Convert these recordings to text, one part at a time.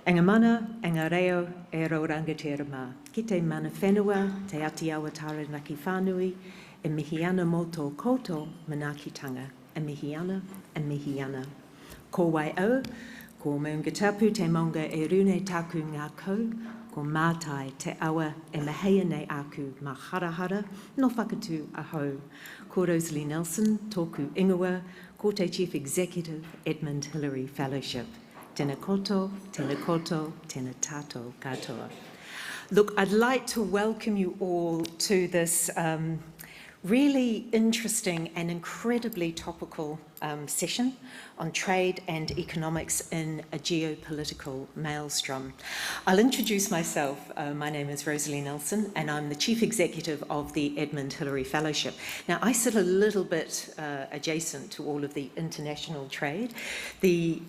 Enga mana, enga reo, e rauranga te rama. Ki te mana whenua, te ati awa taranaki whānui, e mihi ana mō tō koutou manaakitanga. E mihi ana, e mihi ana. Ko wai au, ko maunga tapu te maunga e rune taku ngā kou, ko mātai te awa e maheia nei aku mā harahara, no whakatū ahau. Ko Rosalie Nelson, tōku ingoa, ko te Chief Executive, Edmund Hillary Fellowship. Tēnā koutou, tēnā koutou, tēnā tātou katoa. Look, I'd like to welcome you all to this really interesting and incredibly topical session on trade and economics in a geopolitical maelstrom. I'll introduce myself. My name is Rosalie Nelson and I'm the Chief Executive of the Edmund Hillary Fellowship. Now, I sit a little bit adjacent to all of the international trade. The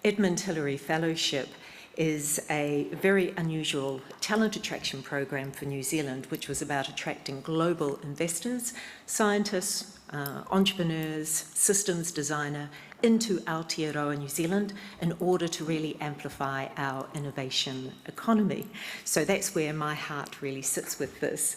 Edmund Hillary Fellowship is a very unusual talent attraction program for New Zealand, which was about attracting global investors, scientists, entrepreneurs, systems designer into Aotearoa, New Zealand, in order to really amplify our innovation economy. So that's where my heart really sits with this.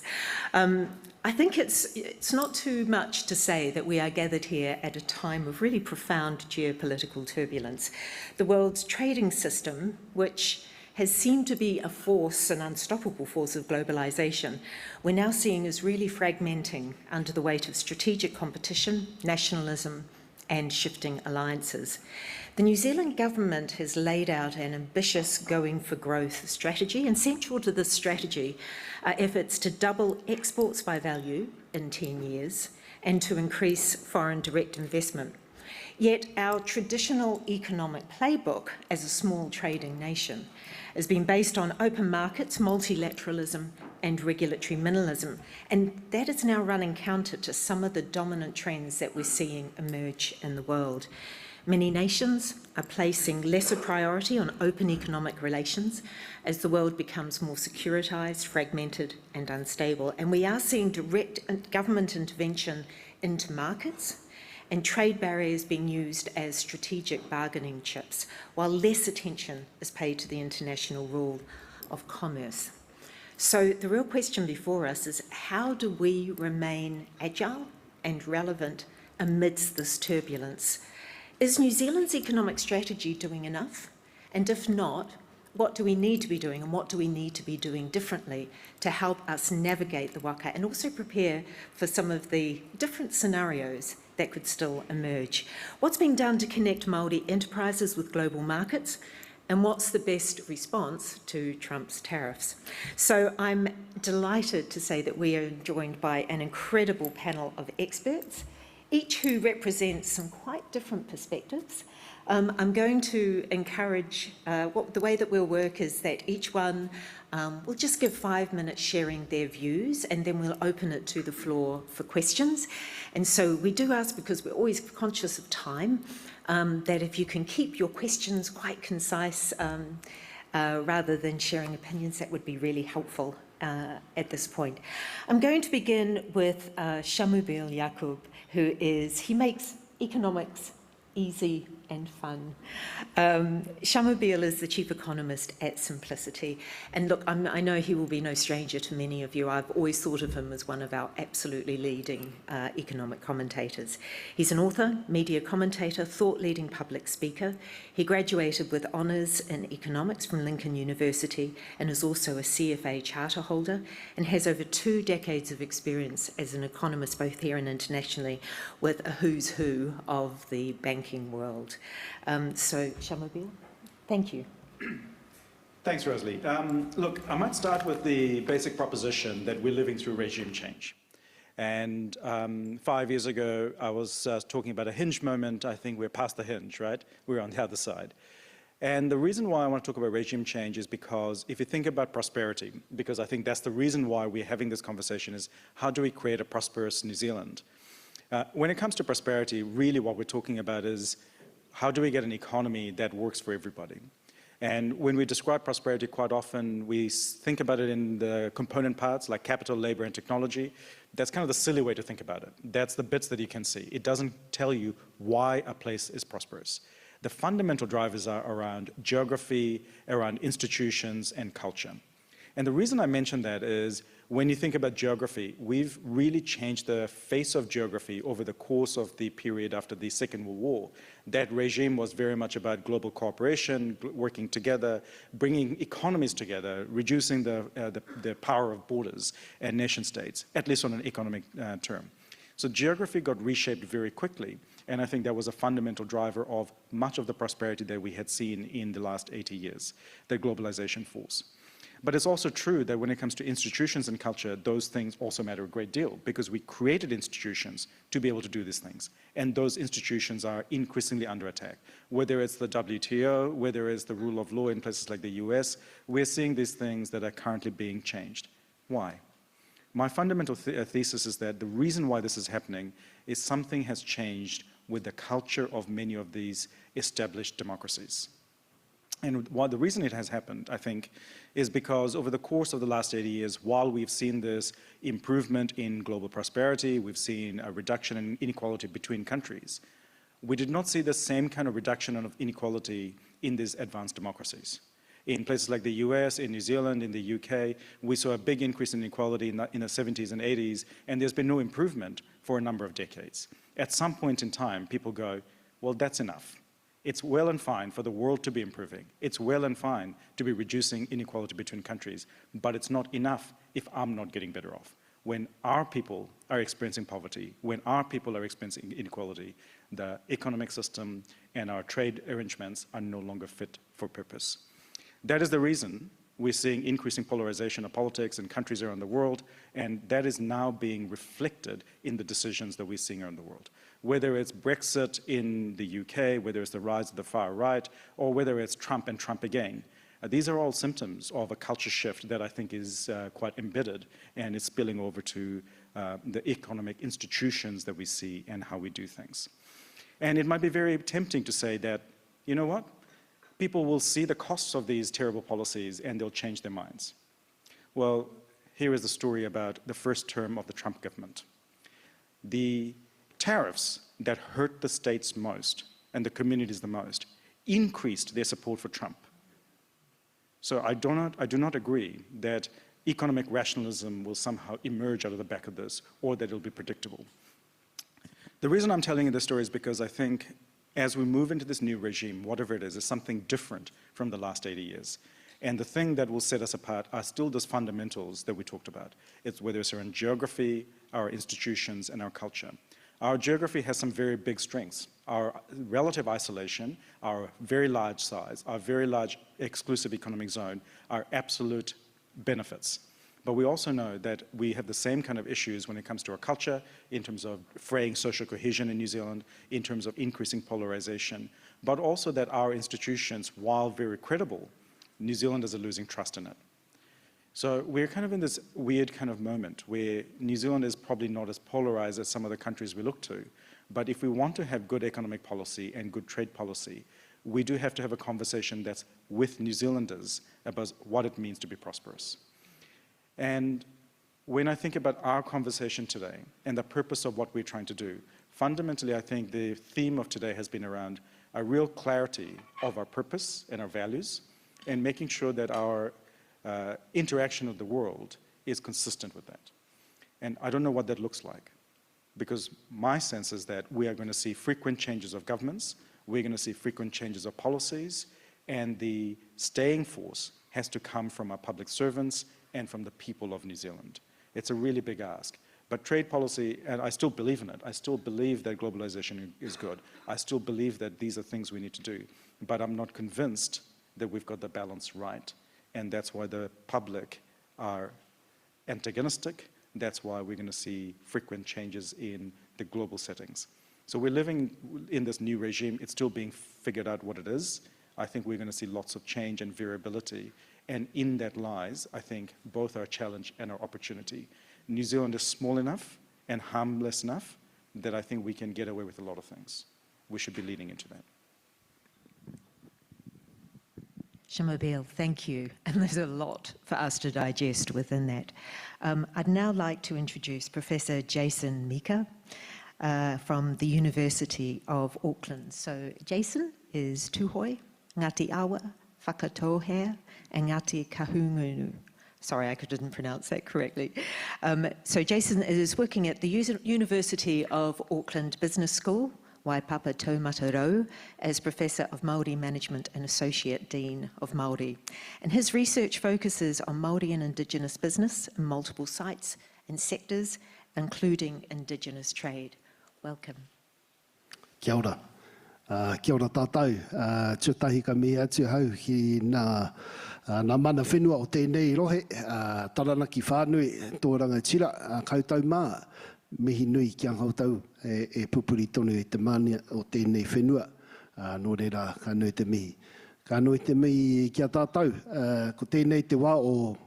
I think it's not too much to say that we are gathered here at a time of really profound geopolitical turbulence. The world's trading system, which has seemed to be a force, an unstoppable force of globalization, we're now seeing is really fragmenting under the weight of strategic competition, nationalism, and shifting alliances. The New Zealand government has laid out an ambitious going for growth strategy, and central to this strategy are efforts to double exports by value in 10 years and to increase foreign direct investment. Yet our traditional economic playbook as a small trading nation has been based on open markets, multilateralism and regulatory minimalism, and that is now running counter to some of the dominant trends that we're seeing emerge in the world. Many nations are placing lesser priority on open economic relations as the world becomes more securitised, fragmented and unstable, and we are seeing direct government intervention into markets and trade barriers being used as strategic bargaining chips, while less attention is paid to the international rule of commerce. So the real question before us is, how do we remain agile and relevant amidst this turbulence? Is New Zealand's economic strategy doing enough? And if not, what do we need to be doing and what do we need to be doing differently to help us navigate the waka and also prepare for some of the different scenarios that could still emerge? What's being done to connect Māori enterprises with global markets? And what's the best response to Trump's tariffs? So I'm delighted to say that we are joined by an incredible panel of experts, each who represents some quite different perspectives. I'm going to encourage, the way that we'll work is that each one will just give 5 minutes sharing their views, and then we'll open it to the floor for questions. And so we do ask, because we're always conscious of time, that if you can keep your questions quite concise rather than sharing opinions, that would be really helpful at this point. I'm going to begin with Shamubil Yaqub, he makes economics easy and fun. Shamubil is the chief economist at Simplicity. And look, I know he will be no stranger to many of you. I've always thought of him as one of our absolutely leading economic commentators. He's an author, media commentator, thought-leading public speaker. He graduated with honours in economics from Lincoln University and is also a CFA charter holder and has over 2 decades of experience as an economist, both here and internationally, with a who's who of the banking world. So, Shamubil, thank you. Thanks, Rosalie. Look, I might start with the basic proposition that we're living through regime change. And 5 years ago, I was talking about a hinge moment. I think we're past the hinge, right? We're on the other side. And the reason why I want to talk about regime change is because if you think about prosperity, because I think that's the reason why we're having this conversation, is how do we create a prosperous New Zealand? When it comes to prosperity, really what we're talking about is how do we get an economy that works for everybody? And when we describe prosperity, quite often we think about it in the component parts like capital, labor, and technology. That's kind of the silly way to think about it. That's the bits that you can see. It doesn't tell you why a place is prosperous. The fundamental drivers are around geography, around institutions, and culture. And the reason I mention that is when you think about geography, we've really changed the face of geography over the course of the period after the Second World War. That regime was very much about global cooperation, working together, bringing economies together, reducing the power of borders and nation states, at least on an economic term. So geography got reshaped very quickly, and I think that was a fundamental driver of much of the prosperity that we had seen in the last 80 years, the globalization force. But it's also true that when it comes to institutions and culture, those things also matter a great deal because we created institutions to be able to do these things. And those institutions are increasingly under attack. Whether it's the WTO, whether it's the rule of law in places like the US, we're seeing these things that are currently being changed. Why? My fundamental thesis is that the reason why this is happening is something has changed with the culture of many of these established democracies. And the reason it has happened, I think, is because over the course of the last 80 years, while we've seen this improvement in global prosperity, we've seen a reduction in inequality between countries, we did not see the same kind of reduction of inequality in these advanced democracies. In places like the US, in New Zealand, in the UK, we saw a big increase in inequality in the 70s and 80s, and there's been no improvement for a number of decades. At some point in time, people go, well, that's enough. It's well and fine for the world to be improving. It's well and fine to be reducing inequality between countries, but it's not enough if I'm not getting better off. When our people are experiencing poverty, when our people are experiencing inequality, the economic system and our trade arrangements are no longer fit for purpose. That is the reason we're seeing increasing polarization of politics in countries around the world, and that is now being reflected in the decisions that we're seeing around the world. Whether it's Brexit in the UK, whether it's the rise of the far right, or whether it's Trump and Trump again. These are all symptoms of a culture shift that I think is quite embedded and is spilling over to the economic institutions that we see and how we do things. And it might be very tempting to say that, you know what? People will see the costs of these terrible policies and they'll change their minds. Well, here is the story about the first term of the Trump government. The tariffs that hurt the states most and the communities the most increased their support for Trump. So I do not agree that economic rationalism will somehow emerge out of the back of this or that it'll be predictable. The reason I'm telling you this story is because I think as we move into this new regime, whatever it is something different from the last 80 years. And the thing that will set us apart are still those fundamentals that we talked about. It's whether it's around geography, our institutions, and our culture. Our geography has some very big strengths. Our relative isolation, our very large size, our very large exclusive economic zone are absolute benefits. But we also know that we have the same kind of issues when it comes to our culture, in terms of fraying social cohesion in New Zealand, in terms of increasing polarization, but also that our institutions, while very credible, New Zealanders are losing trust in it. So we're kind of in this weird kind of moment where New Zealand is probably not as polarized as some of the countries we look to. But if we want to have good economic policy and good trade policy, we do have to have a conversation that's with New Zealanders about what it means to be prosperous. And when I think about our conversation today and the purpose of what we're trying to do, fundamentally I think the theme of today has been around a real clarity of our purpose and our values and making sure that our interaction with the world is consistent with that. And I don't know what that looks like, because my sense is that we are going to see frequent changes of governments, we're going to see frequent changes of policies, and the staying force has to come from our public servants and from the people of New Zealand. It's a really big ask. But trade policy, and I still believe in it, I still believe that globalization is good. I still believe that these are things we need to do. But I'm not convinced that we've got the balance right. And that's why the public are antagonistic. That's why we're going to see frequent changes in the global settings. So we're living in this new regime. It's still being figured out what it is. I think we're going to see lots of change and variability. And in that lies, I think, both our challenge and our opportunity. New Zealand is small enough and harmless enough that I think we can get away with a lot of things. We should be leading into that. Shamobeel, thank you. And there's a lot for us to digest within that. I'd now like to introduce Professor Jason Mika. from the University of Auckland. So Jason is Tūhoi, Ngāti Awa, Whakatōhea, and Ngāti Kahungunu. Sorry, I didn't pronounce that correctly. So Jason is working at the University of Auckland Business School, Waipapa Taumata Rau, as Professor of Māori Management and Associate Dean of Māori. And his research focuses on Māori and Indigenous business in multiple sites and sectors, including Indigenous trade. Welcome. Kia ora. Kia ora tātou. Tūtahi ka mea atu hau ki nā mana whenua o tēnei rohe, taranaki whānui, tō rangatira, koutou mā, mihi nui ki ang hautau e pupuri tonu e te mania o tēnei whenua, nō reira ka nui te mihi. Ka nui te mihi kia tātou, ko tēnei te wā o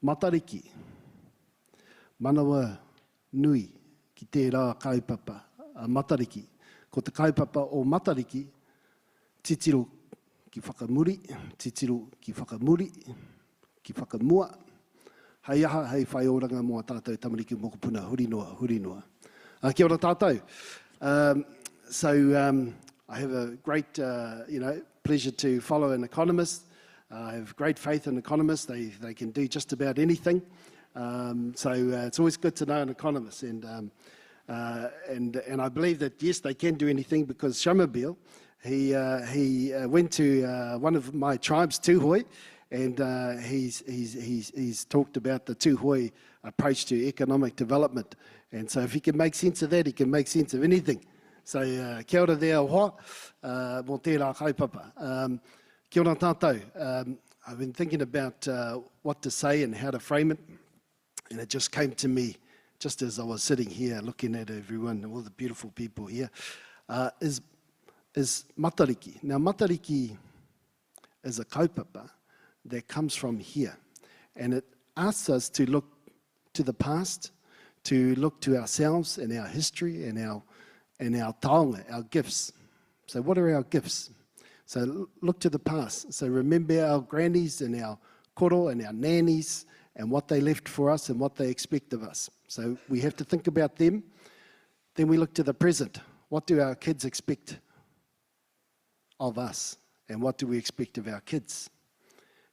Matariki. Manawa nui ki tērā kaupapa a Matariki. Ko te kaupapa o Matariki, titiro ki whakamuri, titiro ki whakamuri, ki whakamua. Hei aha, hei whai oranga mua tātou tamariki mokopuna, hurinoa, hurinoa. Kia ora tātou. I have a great pleasure to follow an economist. I have great faith in economists. They can do just about anything. It's always good to know an economist. And I believe that, yes, they can do anything, because Shamabil, he went to one of my tribes, Tūhoi, and he's talked about the Tūhoi approach to economic development. And so if he can make sense of that, he can make sense of anything. So kia ora there hoa, mō tērā kaupapa. Kia ora tātou. I've been thinking about what to say and how to frame it, and it just came to me just as I was sitting here looking at everyone, all the beautiful people here, is Matariki. Now, Matariki is a kaupapa that comes from here, and it asks us to look to the past, to look to ourselves and our history and our taonga, our gifts. So what are our gifts? So look to the past. So remember our grannies and our koro and our nannies and what they left for us and what they expect of us. So we have to think about them. Then we look to the present. What do our kids expect of us? And what do we expect of our kids?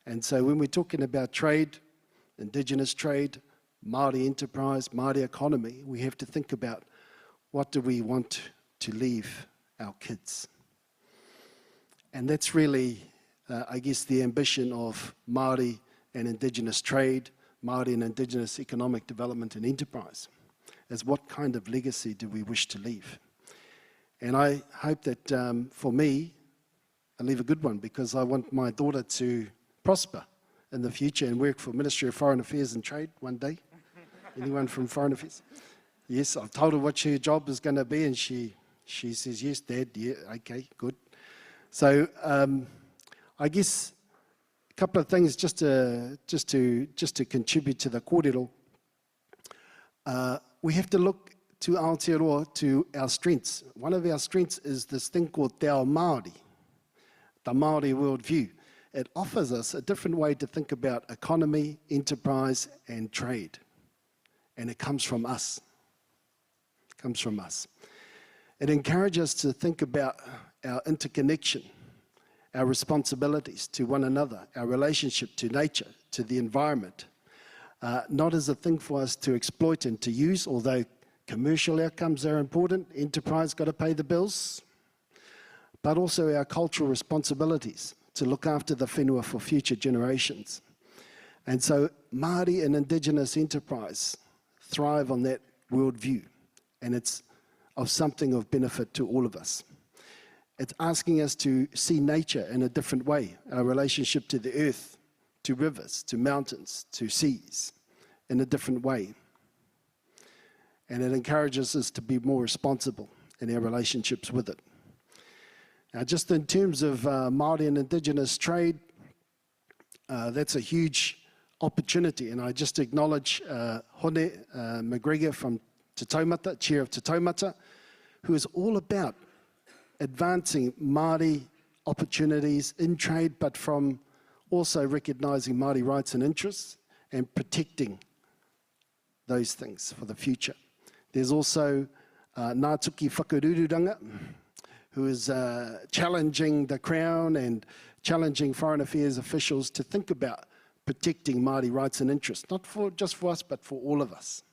And so when we're talking about trade, Indigenous trade, Māori enterprise, Māori economy, we have to think about what do we want to leave our kids. And that's really, I guess, the ambition of Māori and Indigenous trade, Māori and Indigenous economic development and enterprise, is what kind of legacy do we wish to leave? And I hope that for me, I leave a good one, because I want my daughter to prosper in the future and work for Ministry of Foreign Affairs and Trade one day. Anyone from Foreign Affairs? Yes, I've told her what her job is going to be, and she says, yes, Dad, yeah, okay, good. So I guess a couple of things just to contribute to the kōrero. We have to look to Aotearoa, to our strengths. One of our strengths is this thing called Te Ao Māori, the Māori worldview. It offers us a different way to think about economy, enterprise, and trade. And it comes from us. It comes from us. It encourages us to think about our interconnection, our responsibilities to one another, our relationship to nature, to the environment, not as a thing for us to exploit and to use, although commercial outcomes are important, enterprise got to pay the bills, but also our cultural responsibilities to look after the whenua for future generations. And so Māori and Indigenous enterprise thrive on that worldview, and it's of something of benefit to all of us. It's asking us to see nature in a different way, our relationship to the earth, to rivers, to mountains, to seas, in a different way. And it encourages us to be more responsible in our relationships with it. Now, just in terms of Māori and Indigenous trade, that's a huge opportunity, and I just acknowledge Hone McGregor from Te Taumata, Chair of Te Taumata, who is all about advancing Māori opportunities in trade, but from also recognising Māori rights and interests and protecting those things for the future. There's also Ngātuki Whakarururanga, who is challenging the Crown and challenging foreign affairs officials to think about protecting Māori rights and interests, not just for us, but for all of us,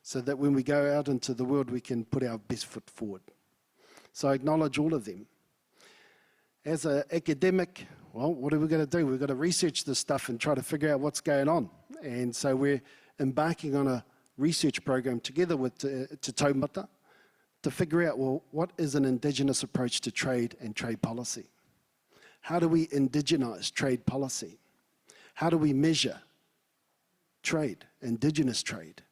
so that when we go out into the world, we can put our best foot forward. So I acknowledge all of them. As an academic, well, what are we going to do? We've got to research this stuff and try to figure out what's going on. And so we're embarking on a research program together with Te Taumata to figure out, well, what is an Indigenous approach to trade and trade policy? How do we indigenise trade policy? How do we measure trade, Indigenous trade?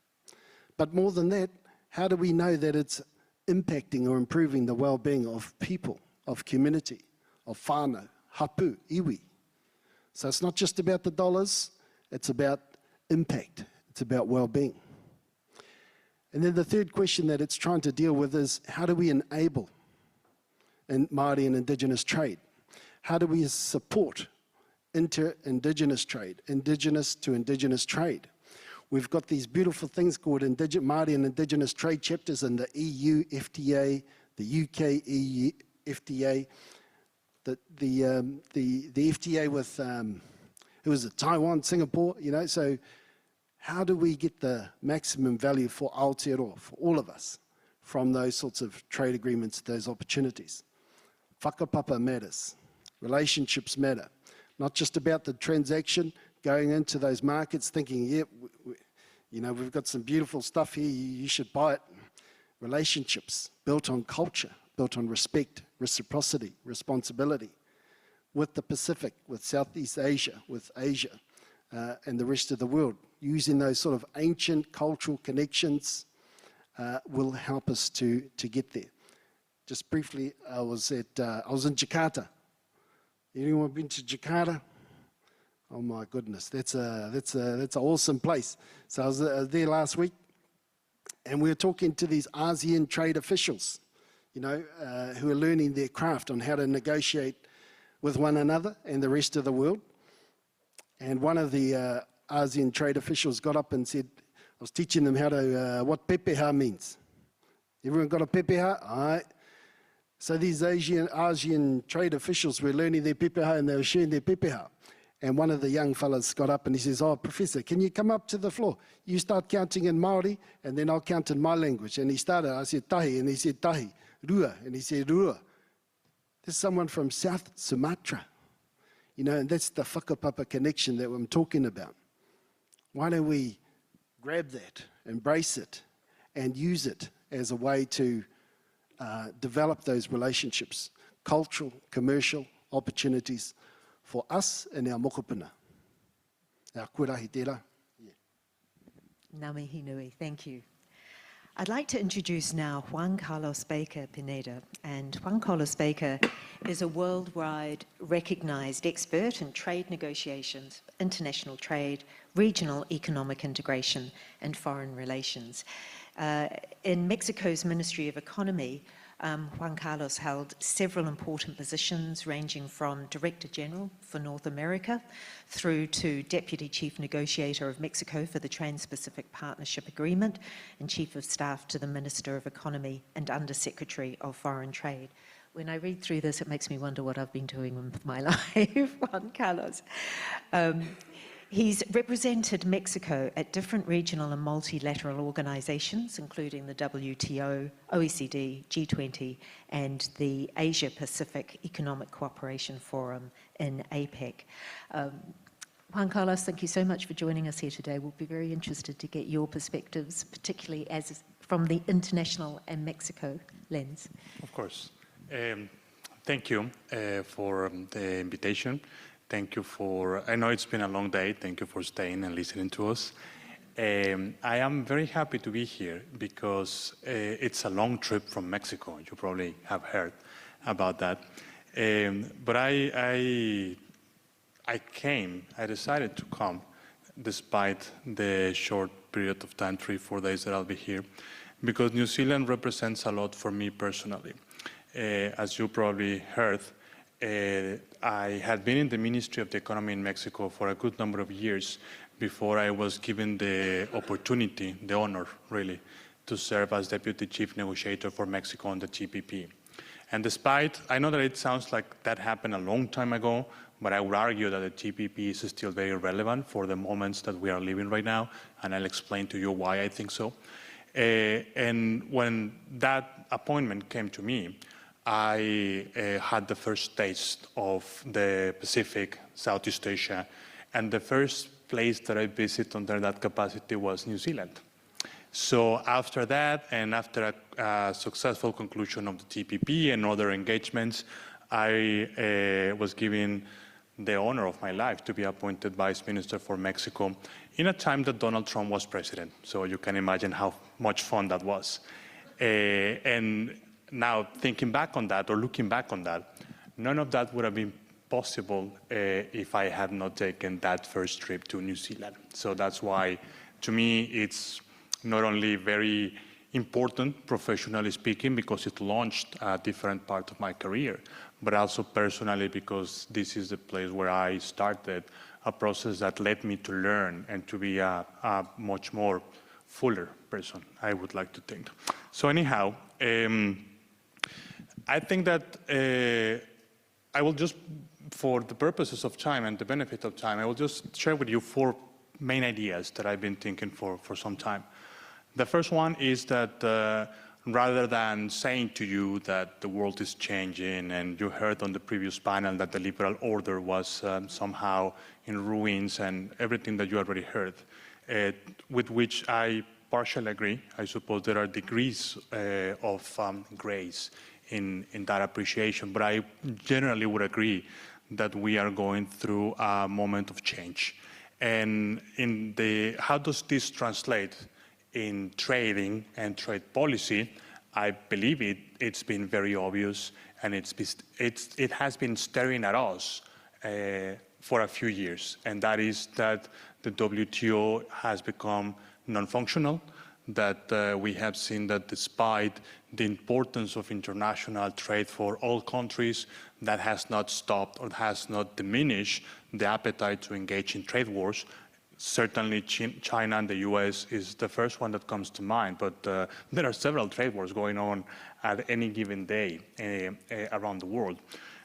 But more than that, how do we know that it's impacting or improving the well-being of people, of community, of whānau, hapu, iwi? So it's not just about the dollars, it's about impact, it's about well-being. And then the third question that it's trying to deal with is, how do we enable Māori and Indigenous trade? How do we support inter-Indigenous trade, Indigenous to Indigenous trade? We've got these beautiful things called Māori and Indigenous trade chapters in the EU FTA, the UK EU FTA, the FTA with, who was it, Taiwan, Singapore, you know, so how do we get the maximum value for Aotearoa, for all of us, from those sorts of trade agreements, those opportunities? Whakapapa matters, relationships matter, not just about the transaction, going into those markets thinking, yeah, you know, we've got some beautiful stuff here, you should buy it. Relationships built on culture, built on respect, reciprocity, responsibility, with the Pacific, with Southeast Asia, with Asia, and the rest of the world. Using those sort of ancient cultural connections will help us to get there. Just briefly, I was in Jakarta. Anyone been to Jakarta? Oh my goodness, that's an awesome place. So I was there last week, and we were talking to these ASEAN trade officials, you know, who are learning their craft on how to negotiate with one another and the rest of the world. And one of the ASEAN trade officials got up and said, I was teaching them how to, what pepeha means. Everyone got a pepeha? All right. So these ASEAN trade officials were learning their pepeha and they were sharing their pepeha. And one of the young fellas got up and he says, oh, Professor, can you come up to the floor? You start counting in Māori and then I'll count in my language. And he started, I said, tahi, and he said, tahi, rua, and he said, rua. There's someone from South Sumatra, you know, and that's the whakapapa connection that I'm talking about. Why don't we grab that, embrace it, and use it as a way to develop those relationships, cultural, commercial opportunities for us and our mokopuna, our kurahi tērā. Ngā mihi nui, thank you. I'd like to introduce now Juan Carlos Baker Pineda. And Juan Carlos Baker is a worldwide recognized expert in trade negotiations, international trade, regional economic integration, and foreign relations. In Mexico's Ministry of Economy, Juan Carlos held several important positions ranging from Director General for North America through to Deputy Chief Negotiator of Mexico for the Trans-Pacific Partnership Agreement and Chief of Staff to the Minister of Economy and Undersecretary of Foreign Trade. When I read through this, it makes me wonder what I've been doing with my life, Juan Carlos. He's represented Mexico at different regional and multilateral organisations, including the WTO, OECD, G20, and the Asia-Pacific Economic Cooperation Forum in APEC. Juan Carlos, thank you so much for joining us here today. We'll be very interested to get your perspectives, particularly as from the international and Mexico lens. Of course. Thank you for the invitation. Thank you for, I know it's been a long day. Thank you for staying and listening to us. I am very happy to be here because it's a long trip from Mexico. You probably have heard about that. But I decided to come despite the short period of time, 3-4 days that I'll be here, because New Zealand represents a lot for me personally. As you probably heard, I had been in the Ministry of the Economy in Mexico for a good number of years before I was given the opportunity, the honor really, to serve as Deputy Chief Negotiator for Mexico on the TPP. And despite, I know that it sounds like that happened a long time ago, but I would argue that the TPP is still very relevant for the moments that we are living right now, and I'll explain to you why I think so. And when that appointment came to me, I had the first taste of the Pacific, Southeast Asia, and the first place that I visited under that capacity was New Zealand. So after that, and after a successful conclusion of the TPP and other engagements, I was given the honor of my life to be appointed Vice Minister for Mexico in a time that Donald Trump was president. So you can imagine how much fun that was. And now thinking back on that, or looking back on that, none of that would have been possible if I had not taken that first trip to New Zealand. So that's why, to me, it's not only very important, professionally speaking, because it launched a different part of my career, but also personally because this is the place where I started a process that led me to learn and to be a much more fuller person, I would like to think. So anyhow, I think that I will just, for the purposes of time and the benefit of time, I will just share with you 4 main ideas that I've been thinking for some time. The first one is that rather than saying to you that the world is changing, and you heard on the previous panel that the liberal order was somehow in ruins and everything that you already heard, with which I partially agree. I suppose there are degrees of grace in that appreciation, but I generally would agree that we are going through a moment of change. And how does this translate in trading and trade policy? I believe it's been very obvious, and it has been staring at us for a few years, and that is that the WTO has become non-functional, that we have seen that despite the importance of international trade for all countries, that has not stopped or has not diminished the appetite to engage in trade wars. Certainly China and the US is the first one that comes to mind, but there are several trade wars going on at any given day around the world.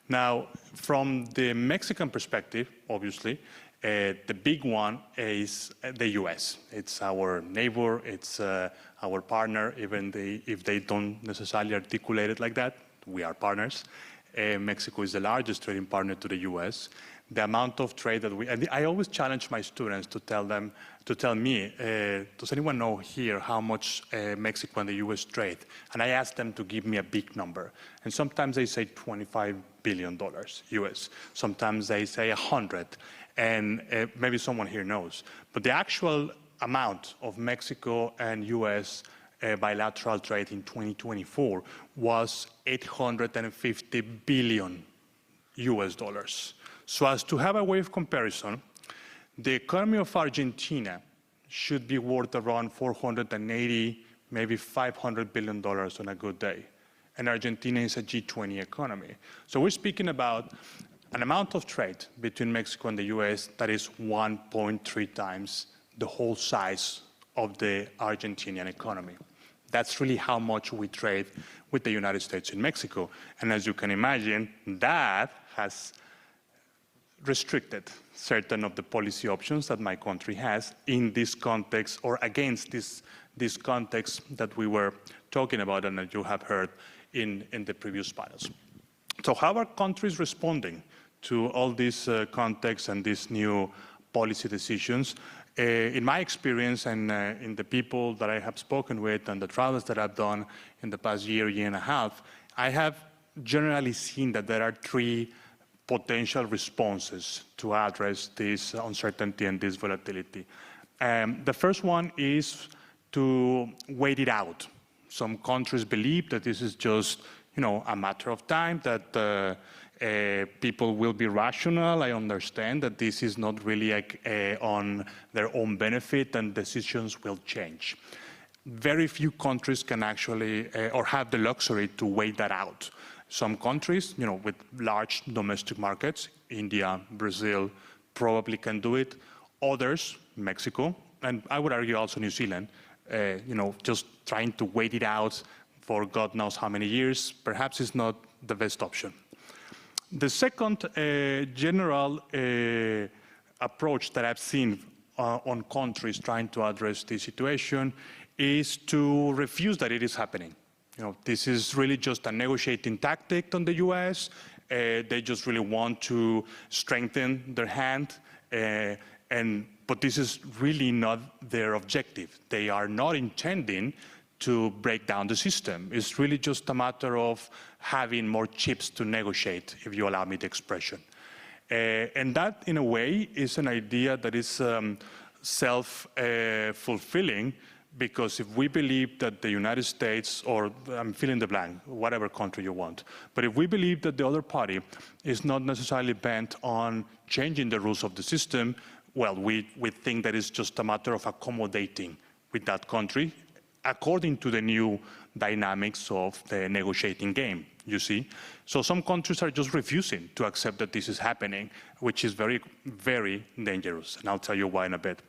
Now, from the Mexican perspective, obviously, the big one is the US. It's our neighbor, it's our partner, even if they don't necessarily articulate it like that, we are partners. Mexico is the largest trading partner to the US. The amount of trade that and I always challenge my students to tell me, does anyone know here how much Mexico and the US trade? And I ask them to give me a big number. And sometimes they say $25 billion US. Sometimes they say 100. And maybe someone here knows. But the actual amount of Mexico and US bilateral trade in 2024 was $850 billion US dollars. So as to have a way of comparison, the economy of Argentina should be worth around 480, maybe $500 billion on a good day. And Argentina is a G20 economy. So we're speaking about an amount of trade between Mexico and the US that is 1.3 times the whole size of the Argentinian economy. That's really how much we trade with the United States and Mexico. And as you can imagine, that has restricted certain of the policy options that my country has in this context, or against this context that we were talking about and that you have heard in the previous panels. So how are countries responding to all these contexts and these new policy decisions? In my experience and in the people that I have spoken with and the travels that I've done in the past year and a half, I have generally seen that there are 3 potential responses to address this uncertainty and this volatility. The first one is to wait it out. Some countries believe that this is just, a matter of time, that people will be rational. I understand that this is not really on their own benefit and decisions will change. Very few countries can actually or have the luxury to wait that out. Some countries, with large domestic markets, India, Brazil, probably can do it. Others, Mexico, and I would argue also New Zealand, just trying to wait it out for God knows how many years, perhaps is not the best option. The second general approach that I've seen on countries trying to address this situation is to refuse that it is happening. This is really just a negotiating tactic on the US. They just really want to strengthen their hand, but this is really not their objective. They are not intending to break down the system. It's really just a matter of having more chips to negotiate, if you allow me the expression. And that, in a way, is an idea that is self-fulfilling, because if we believe that the United States, or I'm filling the blank, whatever country you want, but if we believe that the other party is not necessarily bent on changing the rules of the system, well, we think that it's just a matter of accommodating with that country according to the new dynamics of the negotiating game, you see. So some countries are just refusing to accept that this is happening, which is very, very dangerous, and I'll tell you why in a bit.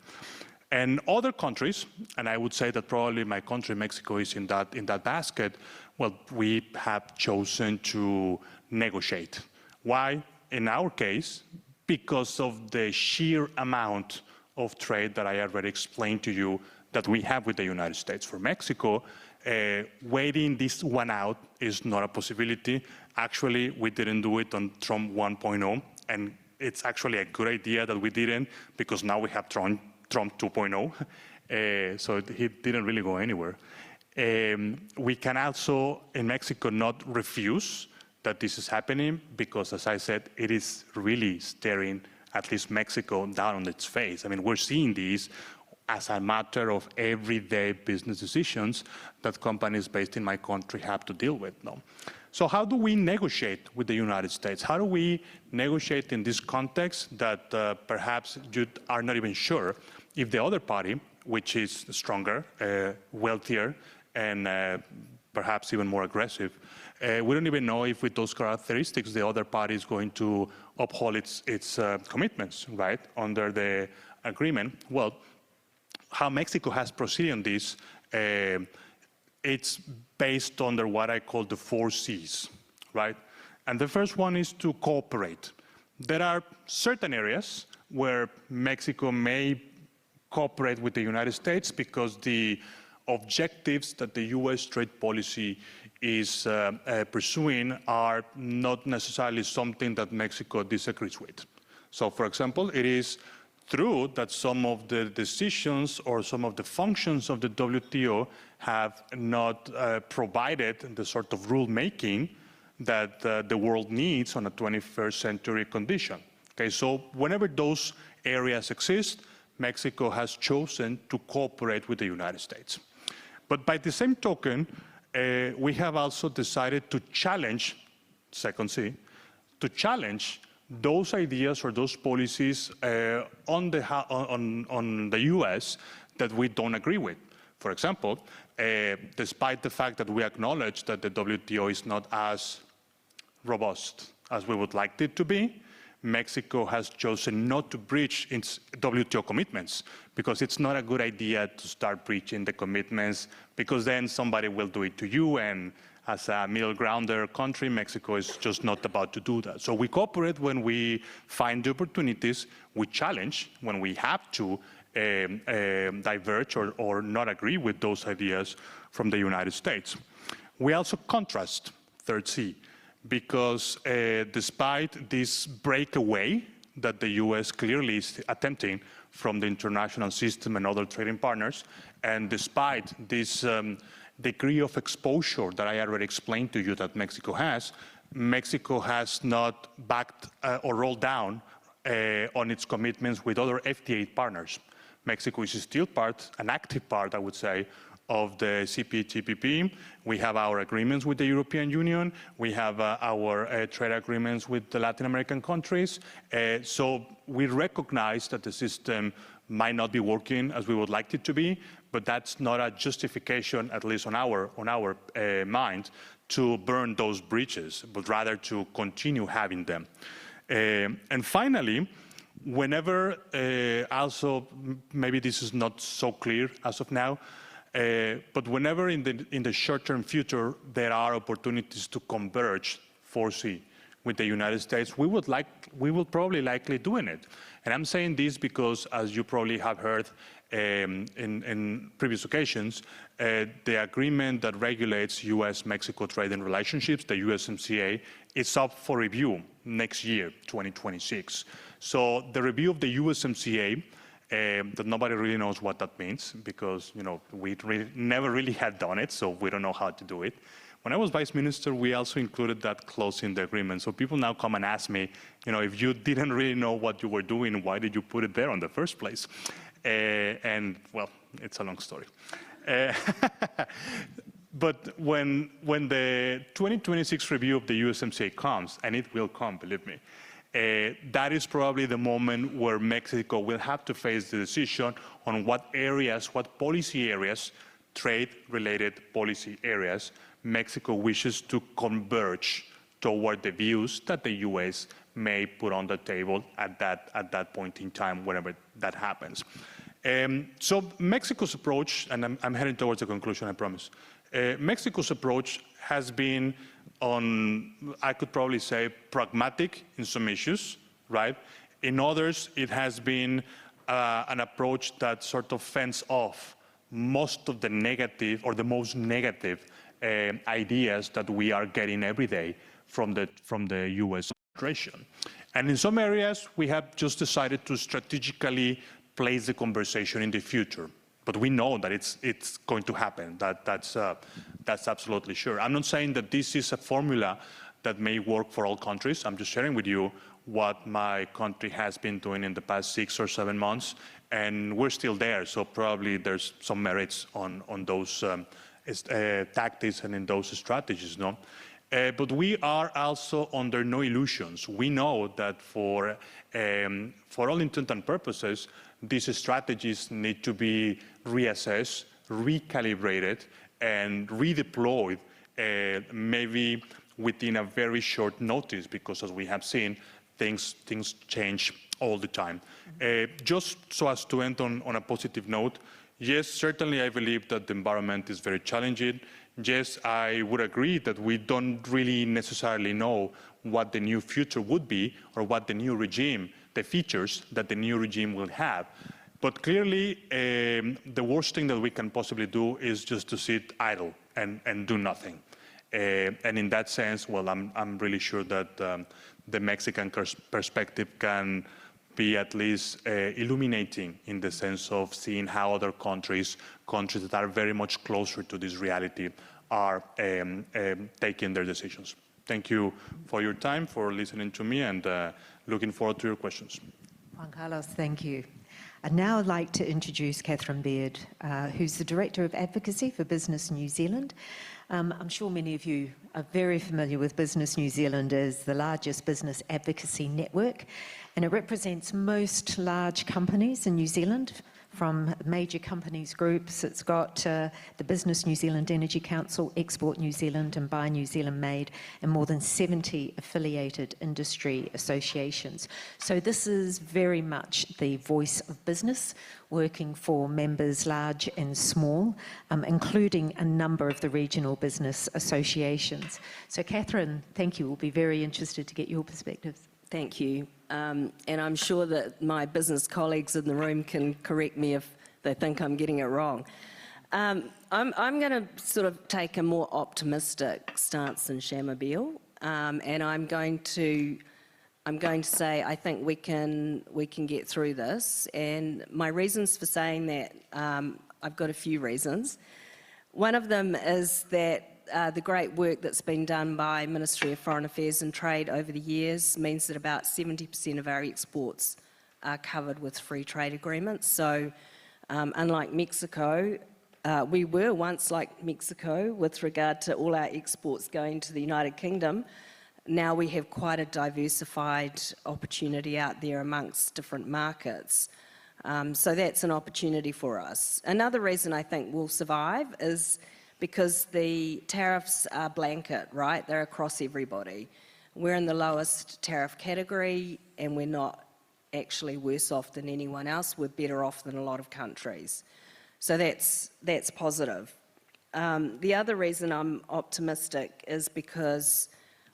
And other countries, and I would say that probably my country, Mexico, is in that basket, well, we have chosen to negotiate. Why? In our case, because of the sheer amount of trade that I already explained to you that we have with the United States. For Mexico, waiting this one out is not a possibility. Actually, we didn't do it on Trump 1.0, and it's actually a good idea that we didn't, because now we have Trump 2.0, so he didn't really go anywhere. We can also, in Mexico, not refuse that this is happening, because, as I said, it is really staring at least Mexico down on its face. I mean, we're seeing these as a matter of everyday business decisions that companies based in my country have to deal with. No? So how do we negotiate with the United States? How do we negotiate in this context that perhaps you are not even sure if the other party, which is stronger, wealthier, and perhaps even more aggressive, we don't even know if with those characteristics the other party is going to uphold its commitments, right, under the agreement? Well, how Mexico has proceeded on this, it's based under what I call the 4 C's, right? And the first one is to cooperate. There are certain areas where Mexico may cooperate with the United States because the objectives that the US trade policy is pursuing are not necessarily something that Mexico disagrees with. So, for example, it is true that some of the decisions or some of the functions of the WTO have not provided the sort of rule-making that the world needs on a 21st century condition. Okay, so whenever those areas exist, Mexico has chosen to cooperate with the United States. But by the same token, we have also decided to challenge, second C, to challenge those ideas or those policies on the US that we don't agree with. For example, despite the fact that we acknowledge that the WTO is not as robust as we would like it to be, Mexico has chosen not to breach its WTO commitments, because it's not a good idea to start breaching the commitments, because then somebody will do it to you, and as a middle grounder country, Mexico is just not about to do that. So we cooperate when we find the opportunities, we challenge when we have to diverge or not agree with those ideas from the United States. We also contrast, third C, because despite this breakaway that the US clearly is attempting from the international system and other trading partners, and despite this degree of exposure that I already explained to you that Mexico has not backed or rolled down on its commitments with other FTA partners. Mexico is still an active part, I would say, of the CPTPP. We have our agreements with the European Union. We have our trade agreements with the Latin American countries. So we recognize that the system might not be working as we would like it to be, but that's not a justification, at least on our mind, to burn those bridges, but rather to continue having them. And finally, whenever, also maybe this is not so clear as of now, But whenever in the short-term future there are opportunities to converge 4C with the United States, we will probably likely doing it. And I'm saying this because, as you probably have heard in previous occasions, the agreement that regulates U.S.-Mexico trade and relationships, the USMCA, is up for review next year, 2026. So the review of the USMCA, that nobody really knows what that means because, we never really had done it, so we don't know how to do it. When I was vice minister, we also included that clause in the agreement. So people now come and ask me, if you didn't really know what you were doing, why did you put it there in the first place? And well, it's a long story. But when the 2026 review of the USMCA comes, and it will come, believe me, that is probably the moment where Mexico will have to face the decision on what policy areas, trade-related policy areas, Mexico wishes to converge toward the views that the U.S. may put on the table at that point in time, whenever that happens. So Mexico's approach, and I'm heading towards a conclusion, I promise. Mexico's approach has been I could probably say, pragmatic in some issues, right? In others, it has been an approach that sort of fends off most of the negative or the most negative ideas that we are getting every day from the U.S. administration. And in some areas, we have just decided to strategically place the conversation in the future. But we know that it's going to happen. That's absolutely sure. I'm not saying that this is a formula that may work for all countries. I'm just sharing with you what my country has been doing in the past 6 or 7 months, and we're still there. So probably there's some merits on those tactics and in those strategies, no? But we are also under no illusions. We know that for all intent and purposes, these strategies need to be reassessed, recalibrated, and redeployed, maybe within a very short notice, because as we have seen, things change all the time. Just so as to end on a positive note, yes, certainly I believe that the environment is very challenging. Yes, I would agree that we don't really necessarily know what the new future would be or what the new regime, the features that the new regime will have. But clearly, the worst thing that we can possibly do is just to sit idle and do nothing. And in that sense, well, I'm really sure that the Mexican perspective can be at least illuminating in the sense of seeing how other countries that are very much closer to this reality are taking their decisions. Thank you for your time, for listening to me, and looking forward to your questions. Juan Carlos, thank you. I'd now like to introduce Catherine Beard, who's the Director of Advocacy for Business New Zealand. I'm sure many of you are very familiar with Business New Zealand as the largest business advocacy network, and it represents most large companies in New Zealand, from major companies groups. It's got the Business New Zealand Energy Council, Export New Zealand and Buy New Zealand Made, and more than 70 affiliated industry associations. So this is very much the voice of business, working for members large and small, including a number of the regional business associations. So Catherine, thank you. We'll be very interested to get your perspectives. Thank you. And I'm sure that my business colleagues in the room can correct me if they think I'm getting it wrong. I'm going to sort of take a more optimistic stance than Shamabeel, and I'm going to say I think we can get through this. And my reasons for saying that, I've got a few reasons. One of them is that the great work that's been done by Ministry of Foreign Affairs and Trade over the years means that about 70% of our exports are covered with free trade agreements. So unlike Mexico, we were once like Mexico with regard to all our exports going to the United Kingdom. Now we have quite a diversified opportunity out there amongst different markets. So that's an opportunity for us. Another reason I think we'll survive is because the tariffs are blanket, right? They're across everybody. We're in the lowest tariff category, and we're not actually worse off than anyone else. We're better off than a lot of countries. So that's positive. The other reason I'm optimistic is because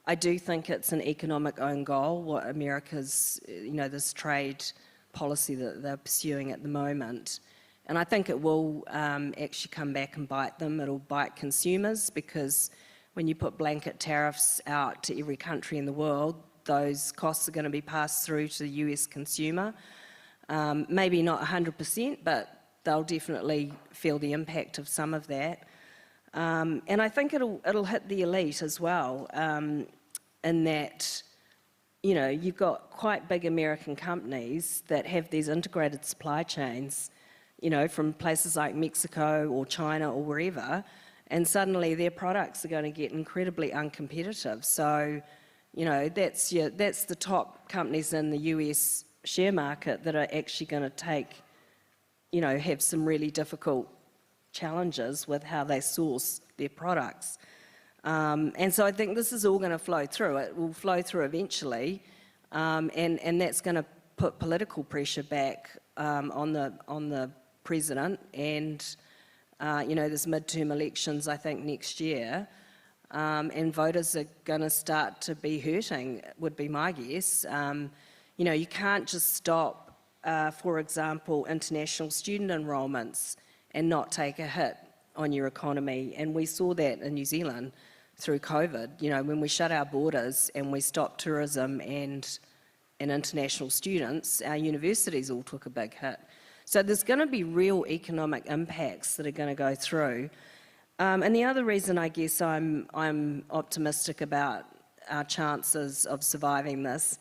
I do think it's an economic own goal, what America's, this trade policy that they're pursuing at the moment. And I think it will actually come back and bite them. It'll bite consumers, because when you put blanket tariffs out to every country in the world, those costs are going to be passed through to the US consumer. Maybe not 100%, but they'll definitely feel the impact of some of that. And I think it'll hit the elite as well, in that, you've got quite big American companies that have these integrated supply chains, from places like Mexico or China or wherever, and suddenly their products are going to get incredibly uncompetitive. So, that's the top companies in the US share market that are actually going to take, have some really difficult challenges with how they source their products. And so I think this is all going to flow through. It will flow through eventually, and that's going to put political pressure back on the president. And there's midterm elections, I think, next year, and voters are going to start to be hurting, would be my guess. You can't just stop, for example, international student enrolments and not take a hit on your economy. And we saw that in New Zealand through COVID, when we shut our borders and we stopped tourism and international students, our universities all took a big hit. So there's going to be real economic impacts that are going to go through. And the other reason I guess I'm optimistic about our chances of surviving this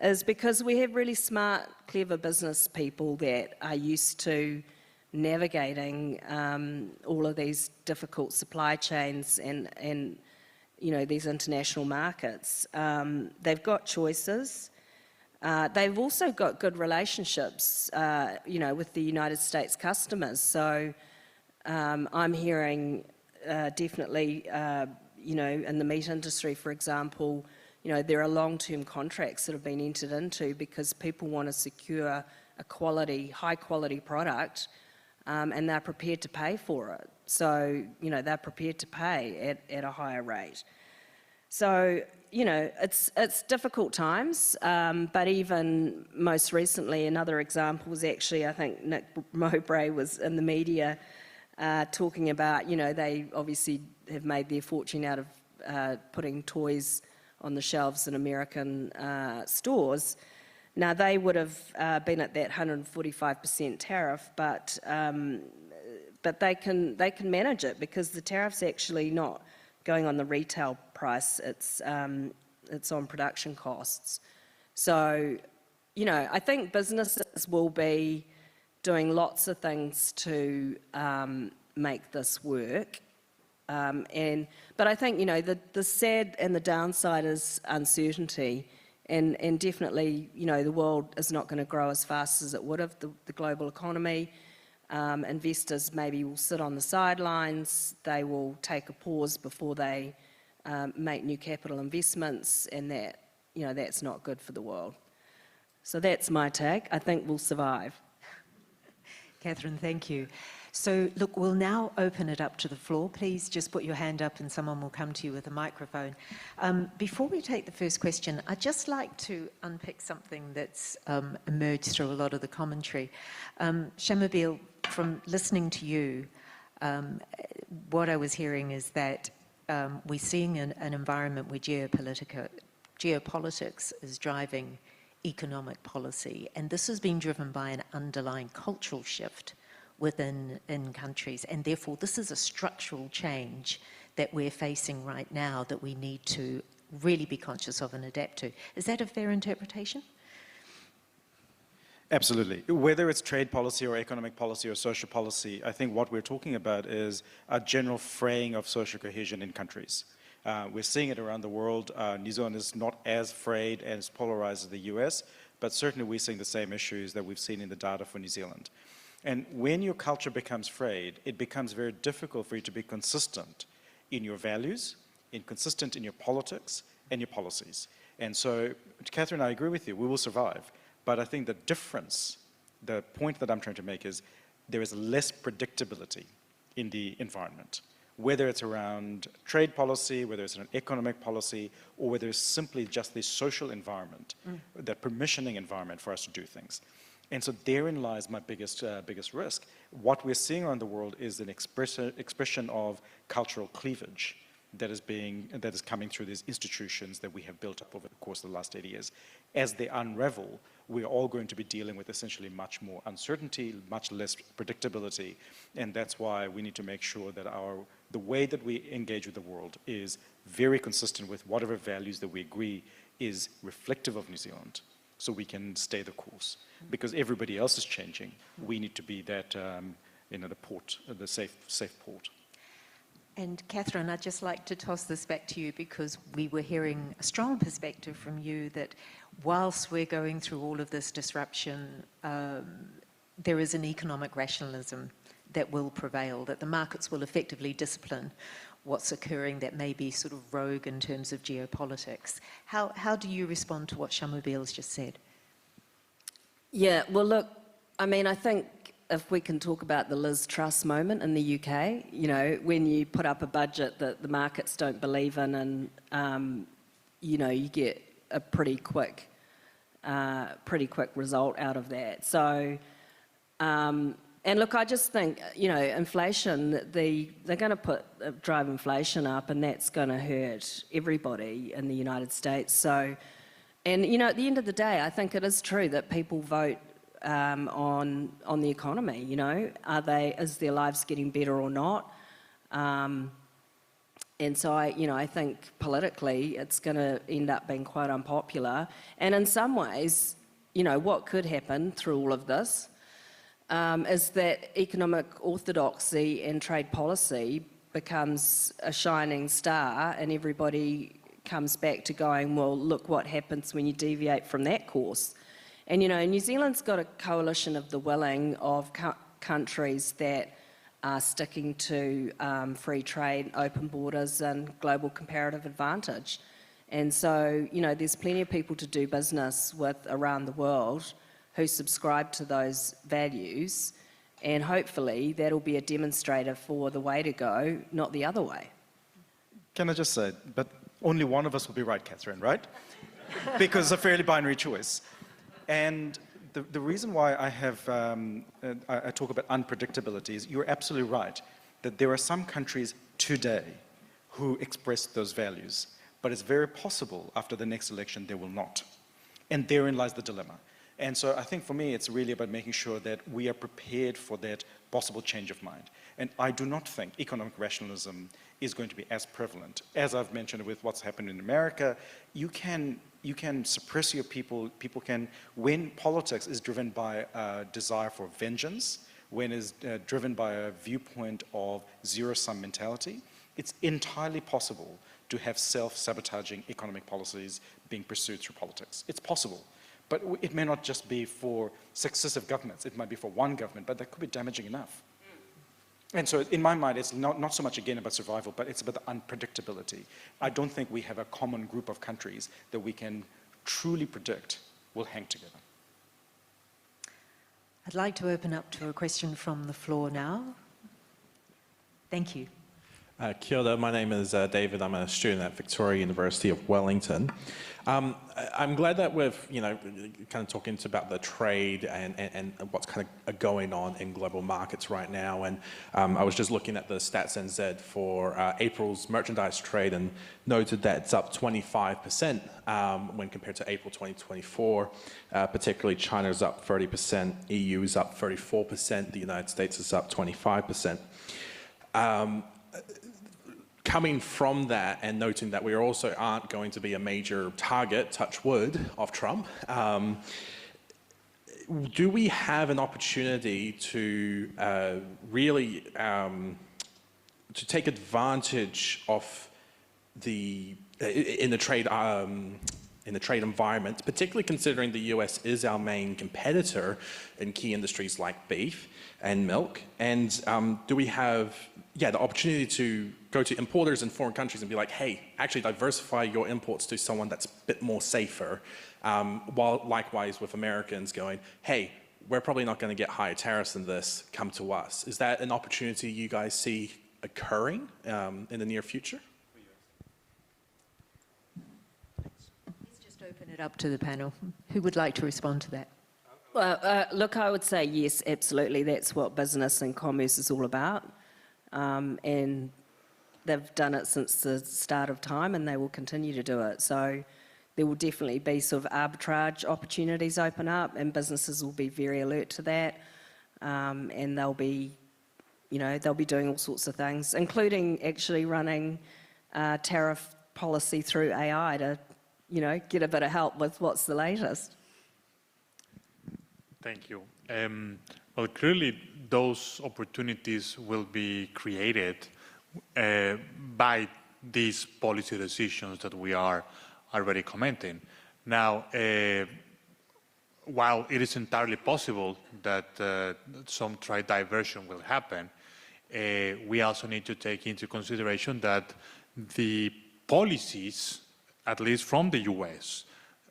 is because we have really smart, clever business people that are used to navigating all of these difficult supply chains and these international markets. They've got choices. They've also got good relationships, with the United States customers. So I'm hearing definitely, in the meat industry, for example, there are long-term contracts that have been entered into because people want to secure a high-quality product, and they're prepared to pay for it. So, they're prepared to pay at a higher rate. So, it's difficult times, but even most recently, another example was actually, I think Nick Mowbray was in the media talking about, they obviously have made their fortune out of putting toys on the shelves in American stores. Now, they would have been at that 145% tariff, but they can manage it because the tariff's actually not going on the retail price, it's on production costs. So, I think businesses will be doing lots of things to make this work. But I think, the sad and the downside is uncertainty. And definitely, the world is not going to grow as fast as it would have, the global economy. Investors maybe will sit on the sidelines. They will take a pause before they make new capital investments, and that's not good for the world. So that's my take. I think we'll survive. Catherine, thank you. So, look, we'll now open it up to the floor. Please just put your hand up and someone will come to you with a microphone. Before we take the first question, I'd just like to unpick something that's emerged through a lot of the commentary. Shamabeel, from listening to you, what I was hearing is that we're seeing an environment where geopolitics is driving economic policy, and this has been driven by an underlying cultural shift within countries, and therefore this is a structural change that we're facing right now that we need to really be conscious of and adapt to. Is that a fair interpretation? Absolutely. Whether it's trade policy or economic policy or social policy, I think what we're talking about is a general fraying of social cohesion in countries. We're seeing it around the world. New Zealand is not as frayed and as polarized as the US, but certainly we're seeing the same issues that we've seen in the data for New Zealand. And when your culture becomes frayed, it becomes very difficult for you to be consistent in your values, consistent in your politics and your policies. And so, Catherine, I agree with you, we will survive. But I think the difference, the point that I'm trying to make is there is less predictability in the environment, whether it's around trade policy, whether it's an economic policy, or whether it's simply just the social environment, that permissioning environment for us to do things. And so therein lies my biggest risk. What we're seeing around the world is an expression of cultural cleavage that is coming through these institutions that we have built up over the course of the last 80 years. As they unravel, we're all going to be dealing with essentially much more uncertainty, much less predictability, and that's why we need to make sure that the way that we engage with the world is very consistent with whatever values that we agree is reflective of New Zealand, so we can stay the course. Because everybody else is changing, we need to be that, the port, the safe port. And Catherine, I'd just like to toss this back to you, because we were hearing a strong perspective from you that whilst we're going through all of this disruption, there is an economic rationalism that will prevail, that the markets will effectively discipline what's occurring that may be sort of rogue in terms of geopolitics. How do you respond to what Shamubil's just said? Yeah, well, look, I mean, I think if we can talk about the Liz Truss moment in the UK, you know, when you put up a budget that the markets don't believe in, and you know, you get a pretty quick result out of that. So, and look, I just think, you know, inflation, they're going to drive inflation up, and that's going to hurt everybody in the United States. So, and you know, at the end of the day, I think it is true that people vote on the economy. You know, is their lives getting better or not? And so I think politically it's going to end up being quite unpopular. And in some ways, you know, what could happen through all of this is that economic orthodoxy and trade policy becomes a shining star, and everybody comes back to going, well, look what happens when you deviate from that course. And, you know, New Zealand's got a coalition of the willing of countries that are sticking to free trade, open borders and global comparative advantage. And so, you know, there's plenty of people to do business with around the world who subscribe to those values, and hopefully that'll be a demonstrator for the way to go, not the other way. Can I just say, but only one of us will be right, Catherine, right? Because it's a fairly binary choice. And the reason why I talk about unpredictability is you're absolutely right that there are some countries today who express those values, but it's very possible after the next election they will not. And therein lies the dilemma. And so I think for me it's really about making sure that we are prepared for that possible change of mind. And I do not think economic rationalism is going to be as prevalent. As I've mentioned with what's happened in America, you can suppress your people. People can, when politics is driven by a desire for vengeance, when it's driven by a viewpoint of zero-sum mentality, it's entirely possible to have self-sabotaging economic policies being pursued through politics. It's possible. But it may not just be for successive governments. It might be for one government, but that could be damaging enough. And so in my mind, it's not so much again about survival, but it's about the unpredictability. I don't think we have a common group of countries that we can truly predict will hang together. I'd like to open up to a question from the floor now. Thank you. Kia ora, my name is David. I'm a student at Victoria University of Wellington. I'm glad that we've, kind of talking about the trade and what's kind of going on in global markets right now. And I was just looking at the Stats NZ for April's merchandise trade and noted that it's up 25% when compared to April 2024. Particularly China's up 30%, EU is up 34%, the United States is up 25%. Coming from that and noting that we also aren't going to be a major target, touch wood, of Trump, do we have an opportunity to really to take advantage of in the trade environment, particularly considering the US is our main competitor in key industries like beef and milk, and do we have the opportunity to go to importers in foreign countries and be like, hey, actually diversify your imports to someone that's a bit more safer, while likewise with Americans going, hey, we're probably not going to get higher tariffs than this come to us. Is that an opportunity you guys see occurring in the near future? Let's just open it up to the panel. Who would like to respond to that? Well, look, I would say yes, absolutely. That's what business and commerce is all about. And they've done it since the start of time, and they will continue to do it. So there will definitely be sort of arbitrage opportunities open up, and businesses will be very alert to that. And they'll be doing all sorts of things, including actually running tariff policy through AI to, get a bit of help with what's the latest. Thank you. Well, clearly those opportunities will be created by these policy decisions that we are already commenting. Now, while it is entirely possible that some trade diversion will happen, we also need to take into consideration that the policies, at least from the US,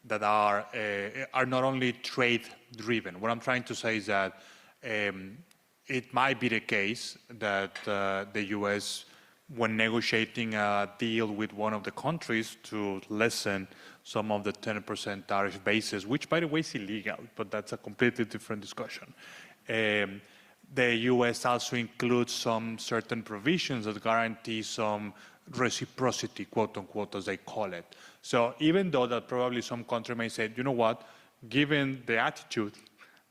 that are not only trade-driven. What I'm trying to say is that it might be the case that the US, when negotiating a deal with one of the countries to lessen some of the 10% tariff basis, which by the way is illegal, but that's a completely different discussion. The US also includes some certain provisions that guarantee some reciprocity, quote unquote, as they call it. So even though that probably some country may say, you know what, given the attitude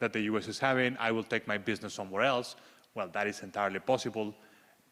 that the US is having, I will take my business somewhere else. Well, that is entirely possible.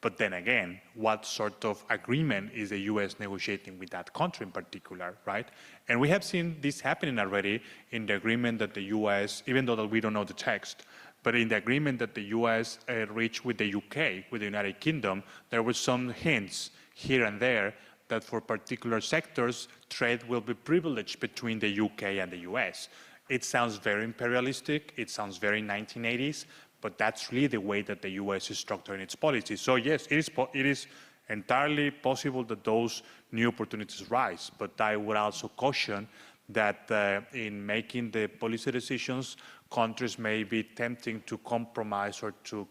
But then again, what sort of agreement is the US negotiating with that country in particular, right? And we have seen this happening already in the agreement that the US, even though that we don't know the text, but in the agreement that the US reached with the UK, with the United Kingdom, there were some hints here and there that for particular sectors, trade will be privileged between the UK and the US. It sounds very imperialistic, it sounds very 1980s, but that's really the way that the US is structuring its policy. So yes, it is entirely possible that those new opportunities rise, but I would also caution that in making the policy decisions, countries may be tempting to compromise or to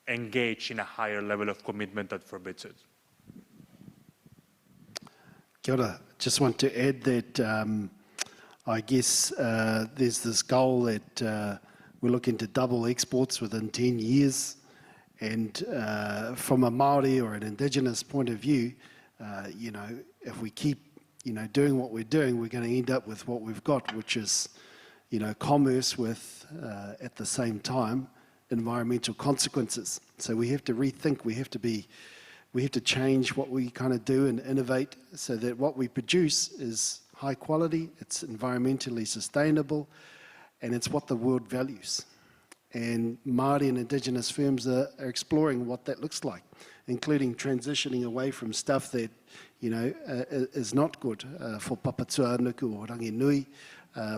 engage in a higher level of commitment that forbids it. Kia ora. Just want to add that I guess there's this goal that we're looking to double exports within 10 years. And from a Māori or an Indigenous point of view, if we keep, doing what we're doing, we're going to end up with what we've got, which is, commerce with, at the same time, environmental consequences. So we have to rethink, we have to change what we kind of do and innovate so that what we produce is high quality, it's environmentally sustainable, and it's what the world values. And Māori and Indigenous firms are exploring what that looks like, including transitioning away from stuff that, is not good for papatūānuku or ranginui,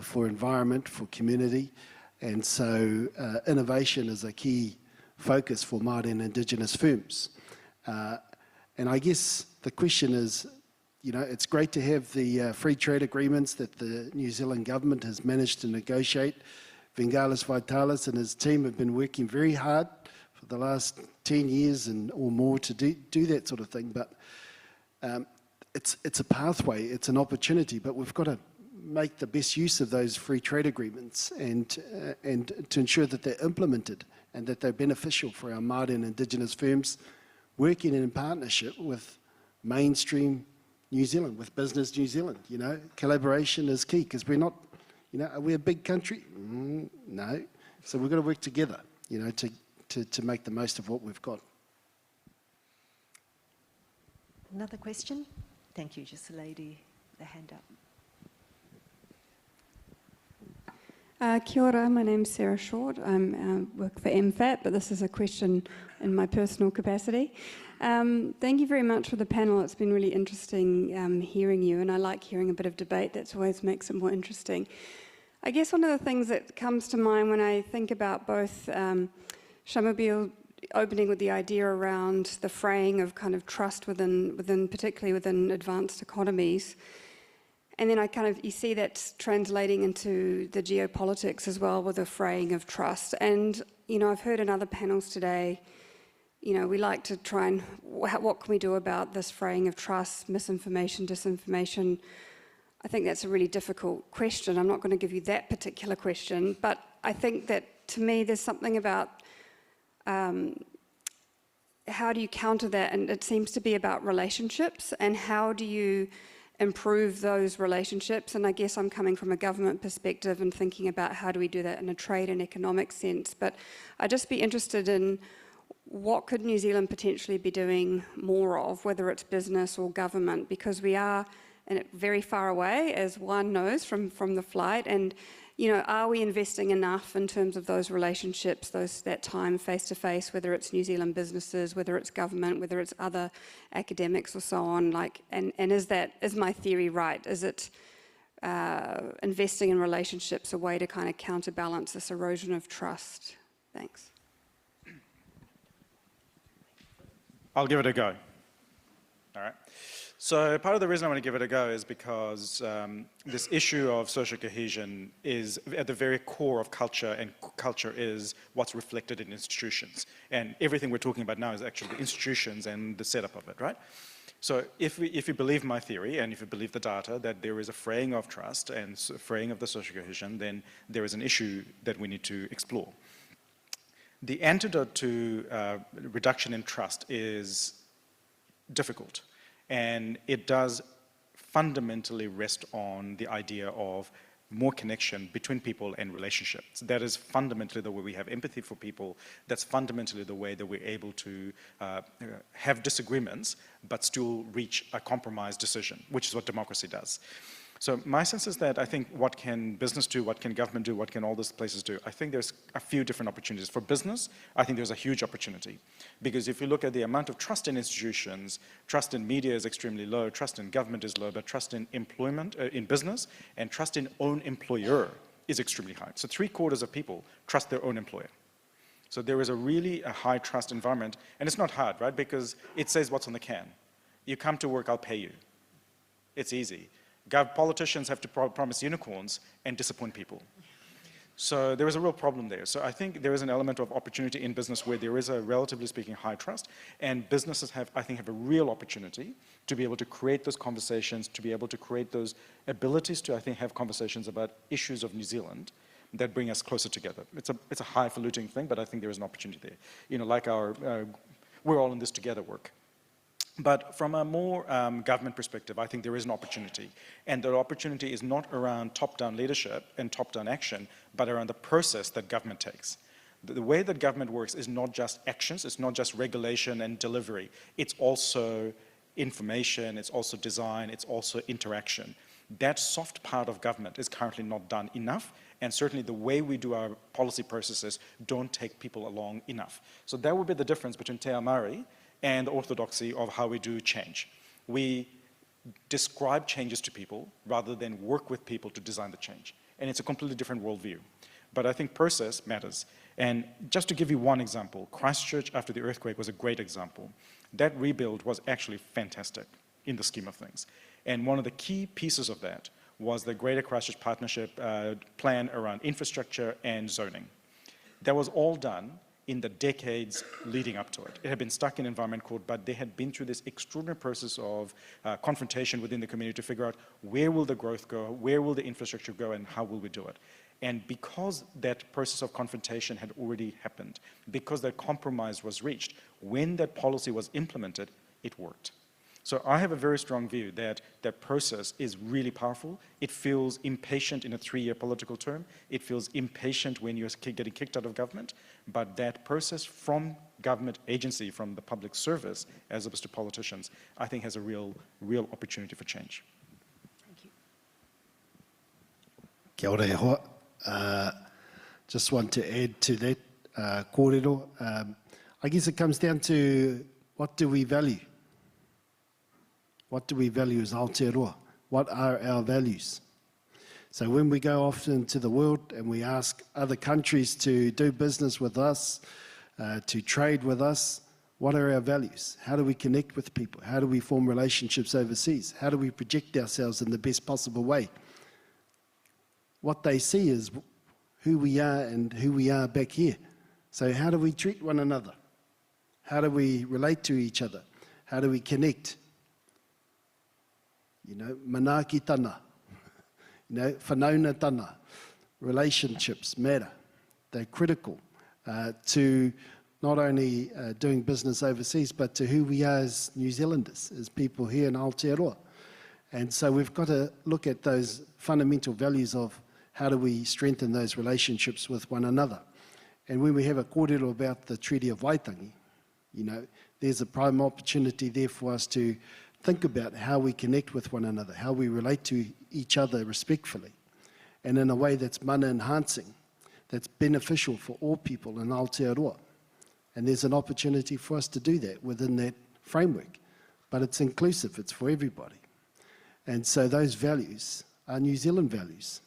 for environment, for community. And so innovation is a key focus for Māori and Indigenous firms. And I guess the question is, it's great to have the free trade agreements that the New Zealand government has managed to negotiate. Vengalis Vitalis and his team have been working very hard for the last 10 years or more to do that sort of thing. But it's a pathway, it's an opportunity, but we've got to make the best use of those free trade agreements and to ensure that they're implemented and that they're beneficial for our Māori and Indigenous firms working in partnership with mainstream New Zealand, with Business New Zealand. Collaboration is key because we're not, are we a big country? No. So we've got to work together, to make the most of what we've got. Another question? Thank you. Just the lady, the hand up. Kia ora, my name's Sarah Short. I work for MFAT, but this is a question in my personal capacity. Thank you very much for the panel. It's been really interesting hearing you, and I like hearing a bit of debate. That always makes it more interesting. I guess one of the things that comes to mind when I think about both Shamobile opening with the idea around the fraying of kind of trust within particularly within advanced economies, And then you see that translating into the geopolitics as well with the fraying of trust. And, I've heard in other panels today, we like to try and, what can we do about this fraying of trust, misinformation, disinformation? I think that's a really difficult question. I'm not going to give you that particular question, but I think that to me there's something about how do you counter that? And it seems to be about relationships, and how do you improve those relationships? And I guess I'm coming from a government perspective and thinking about how do we do that in a trade and economic sense. But I'd just be interested in what could New Zealand potentially be doing more of, whether it's business or government, because we are very far away, as one knows, from the flight. And, are we investing enough in terms of those relationships, that time face-to-face, whether it's New Zealand businesses, whether it's government, whether it's other academics or so on? And is my theory right? Is it investing in relationships a way to kind of counterbalance this erosion of trust? Thanks. I'll give it a go. All right. So part of the reason I want to give it a go is because this issue of social cohesion is at the very core of culture, and culture is what's reflected in institutions. And everything we're talking about now is actually the institutions and the setup of it, right? So if you believe my theory, and if you believe the data, that there is a fraying of trust and fraying of the social cohesion, then there is an issue that we need to explore. The antidote to reduction in trust is difficult. And it does fundamentally rest on the idea of more connection between people and relationships. That is fundamentally the way we have empathy for people. That's fundamentally the way that we're able to have disagreements, but still reach a compromise decision, which is what democracy does. So my sense is that I think what can business do, what can government do, what can all these places do? I think there's a few different opportunities. For business, I think there's a huge opportunity. Because if you look at the amount of trust in institutions, trust in media is extremely low, trust in government is low, but trust in employment, in business, and trust in own employer is extremely high. So 3/4 of people trust their own employer. So there is a high trust environment, and it's not hard, right? Because it says what's on the can. You come to work, I'll pay you. It's easy. Politicians have to promise unicorns and disappoint people. So there is a real problem there. So I think there is an element of opportunity in business where there is a, relatively speaking, high trust, and businesses have a real opportunity to be able to create those conversations, to be able to create those abilities to, I think, have conversations about issues of New Zealand that bring us closer together. It's a highfalutin thing, but I think there is an opportunity there. Like our we're all in this together work. But from a more government perspective, I think there is an opportunity. And the opportunity is not around top-down leadership and top-down action, but around the process that government takes. The way that government works is not just actions, it's not just regulation and delivery. It's also information, it's also design, it's also interaction. That soft part of government is currently not done enough, and certainly the way we do our policy processes don't take people along enough. So that would be the difference between Te Amari and the orthodoxy of how we do change. We describe changes to people rather than work with people to design the change. And it's a completely different worldview. But I think process matters. And just to give you one example, Christchurch after the earthquake was a great example. That rebuild was actually fantastic in the scheme of things. And one of the key pieces of that was the Greater Christchurch Partnership plan around infrastructure and zoning. That was all done in the decades leading up to it. It had been stuck in environment court, but they had been through this extraordinary process of confrontation within the community to figure out where will the growth go, where will the infrastructure go, and how will we do it. And because that process of confrontation had already happened, because that compromise was reached, when that policy was implemented, it worked. So I have a very strong view that that process is really powerful. It feels impatient in a 3-year political term. It feels impatient when you're getting kicked out of government. But that process from government agency, from the public service, as opposed to politicians, I think has a real opportunity for change. Thank you. Kia ora e hoa. Just want to add to that kōrero. I guess it comes down to what do we value? What do we value as Aotearoa? What are our values? So when we go off into the world and we ask other countries to do business with us, to trade with us, What are our values? How do we connect with people? How do we form relationships overseas? How do we project ourselves in the best possible way? What they see is who we are and who we are back here. So how do we treat one another? How do we relate to each other? How do we connect? You know, manaki tana, you know, whanauna tana. Relationships matter. They're critical to not only doing business overseas, but to who we are as New Zealanders, as people here in Aotearoa. And so we've got to look at those fundamental values of how do we strengthen those relationships with one another. And when we have a kōrero about the Treaty of Waitangi, you know, there's a prime opportunity there for us to think about how we connect with one another, how we relate to each other respectfully, and in a way that's mana enhancing, that's beneficial for all people in Aotearoa. And there's an opportunity for us to do that within that framework. But it's inclusive, it's for everybody. And so those values are New Zealand values.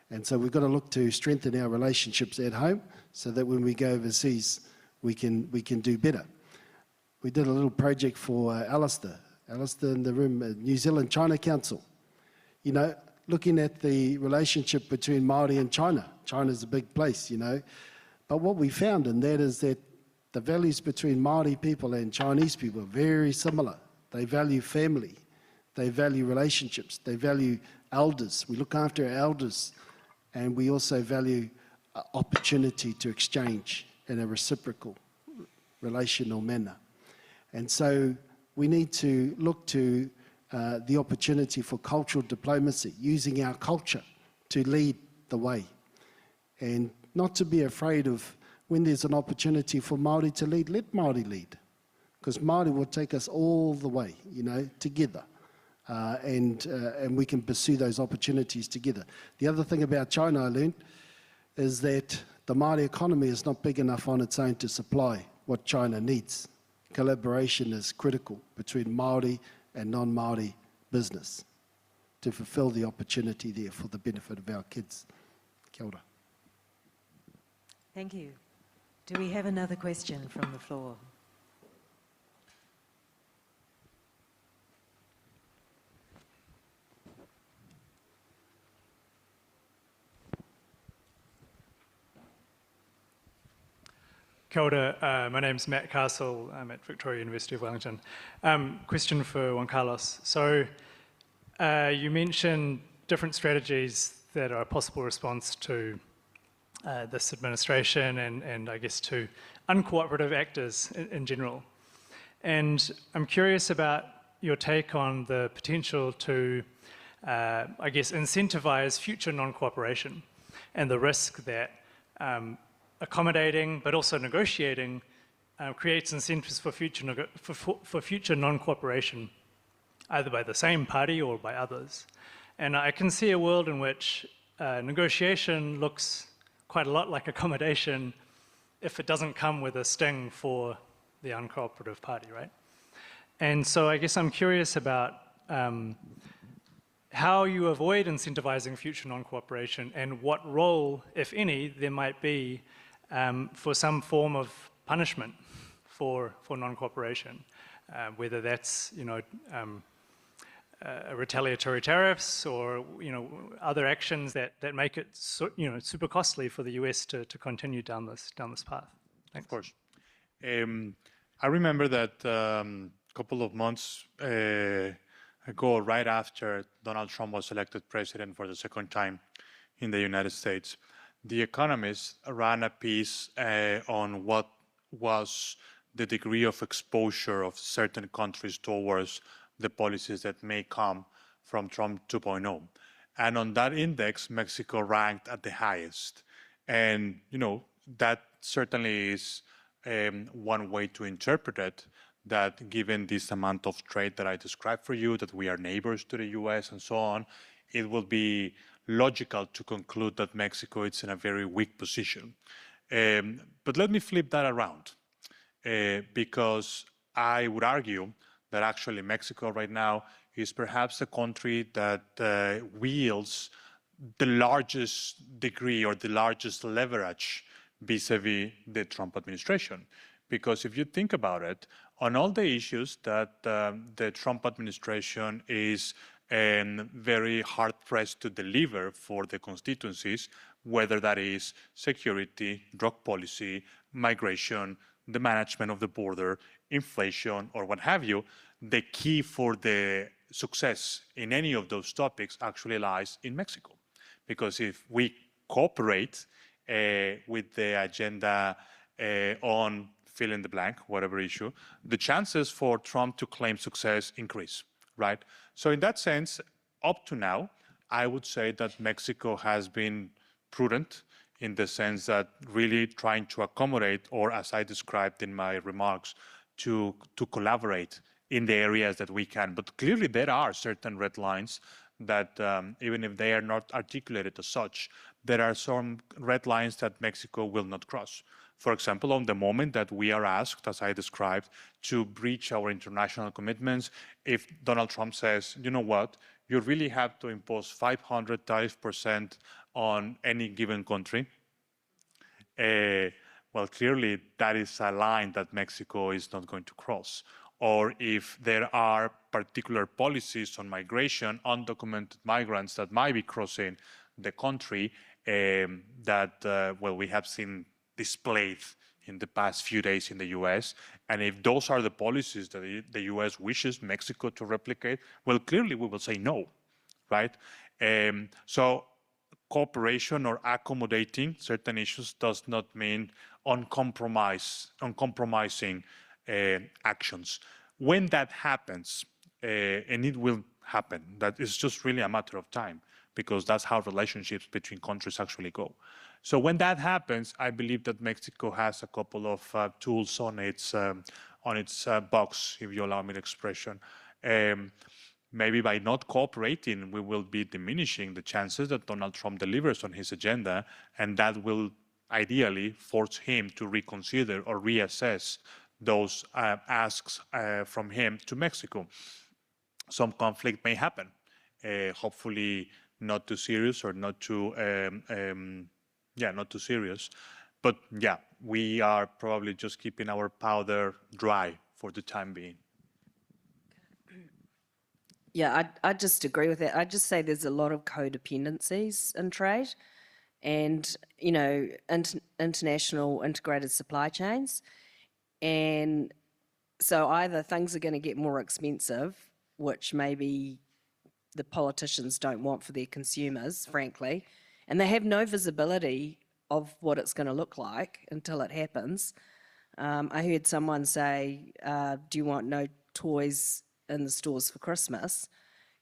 And so we've got to look to strengthen our relationships at home so that when we go overseas, we can do better. We did a little project for Alistair in the room, New Zealand China Council. You know, looking at the relationship between Māori and China. China's a big place, you know. But what we found in that is that the values between Māori people and Chinese people are very similar. They value family, they value relationships, they value elders. We look after our elders, and we also value opportunity to exchange in a reciprocal, relational manner. And so we need to look to the opportunity for cultural diplomacy, using our culture to lead the way. And not to be afraid of when there's an opportunity for Māori to lead, let Māori lead. Because Māori will take us all the way, you know, together. And we can pursue those opportunities together. The other thing about China I learned is that the Māori economy is not big enough on its own to supply what China needs. Collaboration is critical between Māori and non-Māori business to fulfill the opportunity there for the benefit of our kids. Kia ora. Thank you. Do we have another question from the floor? Kia ora, my name's Matt Castle. I'm at Victoria University of Wellington. Question for Juan Carlos. So you mentioned different strategies that are a possible response to this administration and I guess to uncooperative actors in general. And I'm curious about your take on the potential to, I guess, incentivize future non-cooperation and the risk that accommodating but also negotiating creates incentives for future non-cooperation, either by the same party or by others. And I can see a world in which negotiation looks quite a lot like accommodation if it doesn't come with a sting for the uncooperative party, right? And so I guess I'm curious about how you avoid incentivizing future non-cooperation and what role, if any, there might be for some form of punishment for non-cooperation, whether that's, you know, retaliatory tariffs or, you know, other actions that make it super costly for the US to continue down this path. Thanks. Of course. I remember that a couple of months ago, right after Donald Trump was elected president for the second time in the United States, The Economist ran a piece on what was the degree of exposure of certain countries towards the policies that may come from Trump 2.0. And on that index, Mexico ranked at the highest. And, you know, that certainly is one way to interpret it, that given this amount of trade that I described for you, that we are neighbors to the US and so on, it will be logical to conclude that Mexico is in a very weak position. But let me flip that around, because I would argue that actually Mexico right now is perhaps the country that wields the largest degree or the largest leverage vis-a-vis the Trump administration. Because if you think about it, on all the issues that the Trump administration is very hard-pressed to deliver for the constituencies, whether that is security, drug policy, migration, the management of the border, inflation, or what have you, the key for the success in any of those topics actually lies in Mexico. Because if we cooperate with the agenda on fill in the blank, whatever issue, the chances for Trump to claim success increase, right? So in that sense, up to now, I would say that Mexico has been prudent in the sense that really trying to accommodate, or as I described in my remarks, to collaborate in the areas that we can. But clearly there are certain red lines that even if they are not articulated as such, there are some red lines that Mexico will not cross. For example, on the moment that we are asked, as I described, to breach our international commitments, if Donald Trump says, you know what, you really have to impose 500% on any given country, well, clearly that is a line that Mexico is not going to cross. Or if there are particular policies on migration, undocumented migrants that might be crossing the country that, well, we have seen displayed in the past few days in the US. And if those are the policies that the US wishes Mexico to replicate, well, clearly we will say no, right? So cooperation or accommodating certain issues does not mean uncompromising actions. When that happens, and it will happen, that is just really a matter of time, because that's how relationships between countries actually go. So when that happens, I believe that Mexico has a couple of tools on its box, if you allow me the expression. Maybe by not cooperating, we will be diminishing the chances that Donald Trump delivers on his agenda, and that will ideally force him to reconsider or reassess those asks from him to Mexico. Some conflict may happen, hopefully not too serious or not too, not too serious. But yeah, we are probably just keeping our powder dry for the time being. Yeah, I just agree with that. I just say there's a lot of codependencies in trade and, you know, international integrated supply chains. And so either things are going to get more expensive, which maybe the politicians don't want for their consumers, frankly, and they have no visibility of what it's going to look like until it happens. I heard someone say, do you want no toys in the stores for Christmas?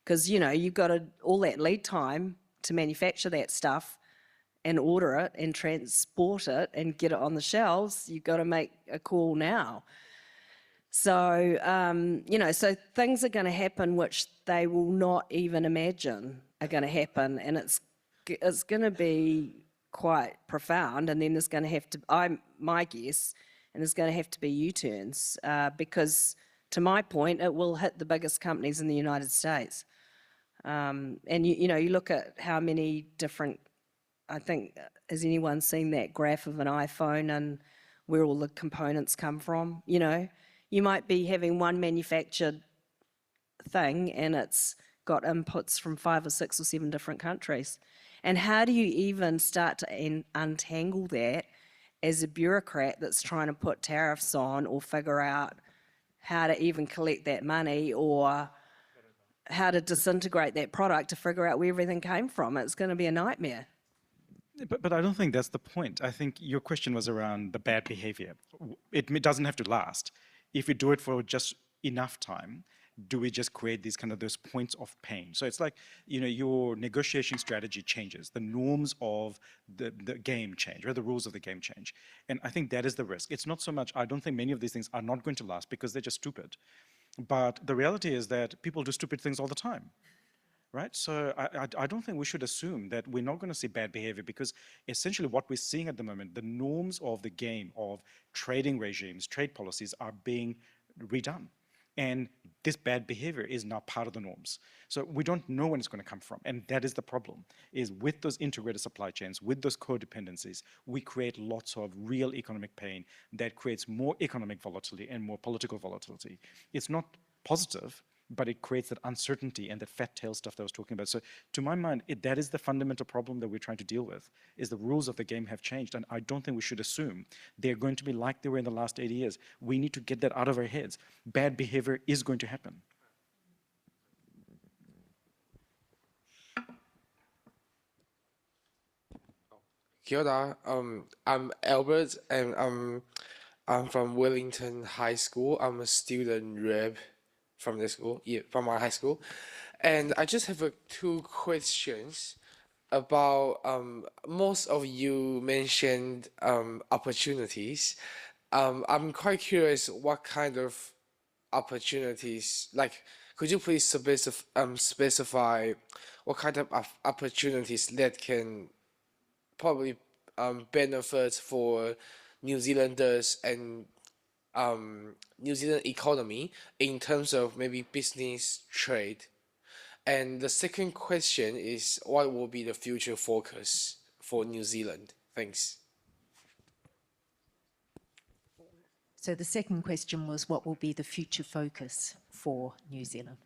Because, you know, you've got all that lead time to manufacture that stuff and order it and transport it and get it on the shelves. You've got to make a call now. So, you know, so things are going to happen which they will not even imagine are going to happen, and it's going to be quite profound. And then there's going to have to, my guess, and there's going to have to be U-turns because, to my point, it will hit the biggest companies in the United States. And you know, you look at how many different, I think, has anyone seen that graph of an iPhone and where all the components come from? You know, you might be having one manufactured thing and it's got inputs from 5 or 6 or 7 different countries. And how do you even start to untangle that as a bureaucrat that's trying to put tariffs on or figure out how to even collect that money or how to disintegrate that product to figure out where everything came from? It's going to be a nightmare. But I don't think that's the point. I think your question was around the bad behavior. It doesn't have to last. If we do it for just enough time, do we just create these those points of pain? So it's like, you know, your negotiation strategy changes. The norms of the game change, or the rules of the game change. And I think that is the risk. It's not so much, I don't think many of these things are not going to last because they're just stupid. But the reality is that people do stupid things all the time. Right? So I don't think we should assume that we're not going to see bad behavior, because essentially what we're seeing at the moment, the norms of the game of trading regimes, trade policies are being redone. And this bad behavior is now part of the norms. So we don't know when it's going to come from. And that is the problem, is with those integrated supply chains, with those codependencies, we create lots of real economic pain that creates more economic volatility and more political volatility. It's not positive, but it creates that uncertainty and that fat tail stuff that I was talking about. So to my mind, that is the fundamental problem that we're trying to deal with, is the rules of the game have changed. And I don't think we should assume they're going to be like they were in the last 80 years. We need to get that out of our heads. Bad behavior is going to happen. Kia ora. I'm Albert, and I'm from Wellington High School. I'm a student rep from the school, from our high school, and I just have two questions about. Most of you mentioned opportunities. I'm quite curious what kind of opportunities. Like, could you please specify what kind of opportunities that can probably benefit for New Zealanders and New Zealand economy in terms of maybe business, trade? And the second question is, what will be the future focus for New Zealand? Thanks. So the second question was, what will be the future focus for New Zealand?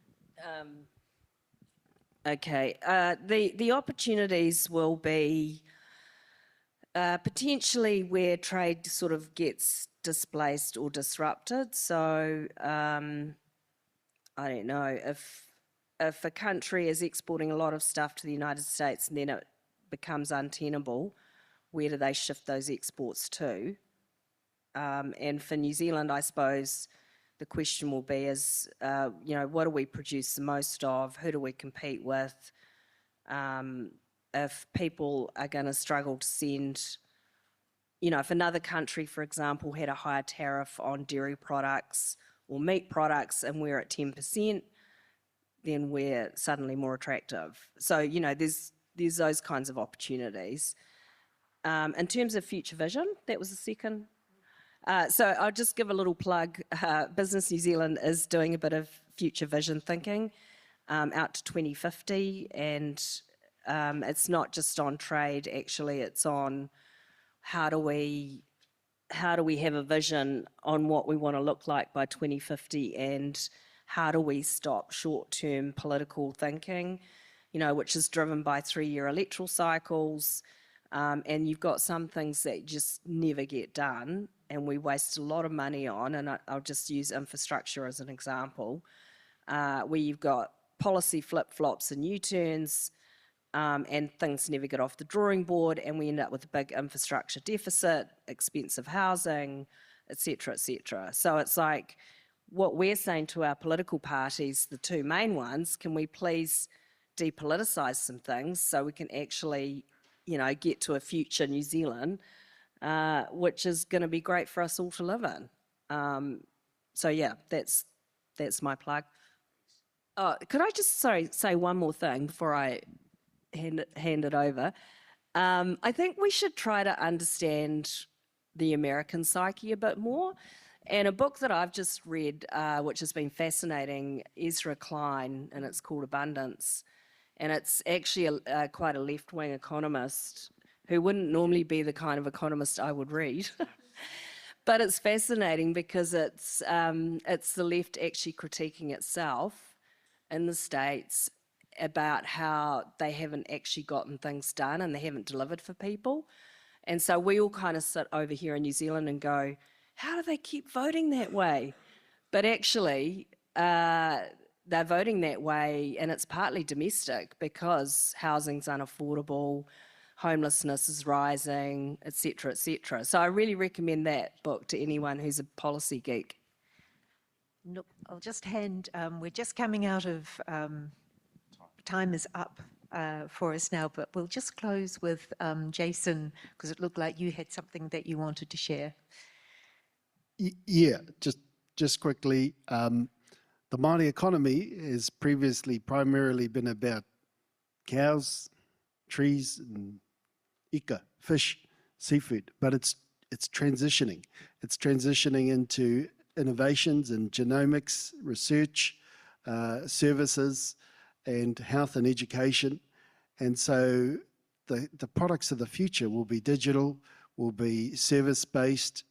Okay, the opportunities will be potentially where trade sort of gets displaced or disrupted. So I don't know, if a country is exporting a lot of stuff to the United States and then it becomes untenable, where do they shift those exports to? And for New Zealand, I suppose the question will be is, what do we produce the most of? Who do we compete with? If people are going to struggle to send, if another country, for example, had a higher tariff on dairy products or meat products and we're at 10%, then we're suddenly more attractive. So, there's those kinds of opportunities. In terms of future vision, that was the second. So I'll just give a little plug. Business New Zealand is doing a bit of future vision thinking out to 2050, and it's not just on trade, actually, it's on how do we have a vision on what we want to look like by 2050, and how do we stop short-term political thinking, which is driven by 3-year electoral cycles, and you've got some things that just never get done, and we waste a lot of money on, and I'll just use infrastructure as an example, where you've got policy flip-flops and U-turns, and things never get off the drawing board, and we end up with a big infrastructure deficit, expensive housing, et cetera, et cetera. So it's like, what we're saying to our political parties, the two main ones, can we please depoliticise some things so we can actually, get to a future New Zealand, which is going to be great for us all to live in. So yeah, that's my plug. Could I just, say one more thing before I hand it over? I think we should try to understand the American psyche a bit more. And a book that I've just read, which has been fascinating, Ezra Klein, and it's called Abundance. And it's actually quite a left-wing economist who wouldn't normally be the kind of economist I would read. But it's fascinating because it's the left actually critiquing itself in the States about how they haven't actually gotten things done and they haven't delivered for people. And so we all kind of sit over here in New Zealand and go, how do they keep voting that way? But actually, they're voting that way, and it's partly domestic because housing's unaffordable, homelessness is rising, et cetera, et cetera. So I really recommend that book to anyone who's a policy geek. Look, I'll just hand, we're just coming out of, time is up for us now, but we'll just close with Jason, because it looked like you had something that you wanted to share. Yeah, just quickly, the Māori economy has previously primarily been about cows, trees, and ika, fish, seafood, but it's transitioning. It's transitioning into innovations in genomics, research, services and health and education. And so the products of the future will be digital, will be service-based,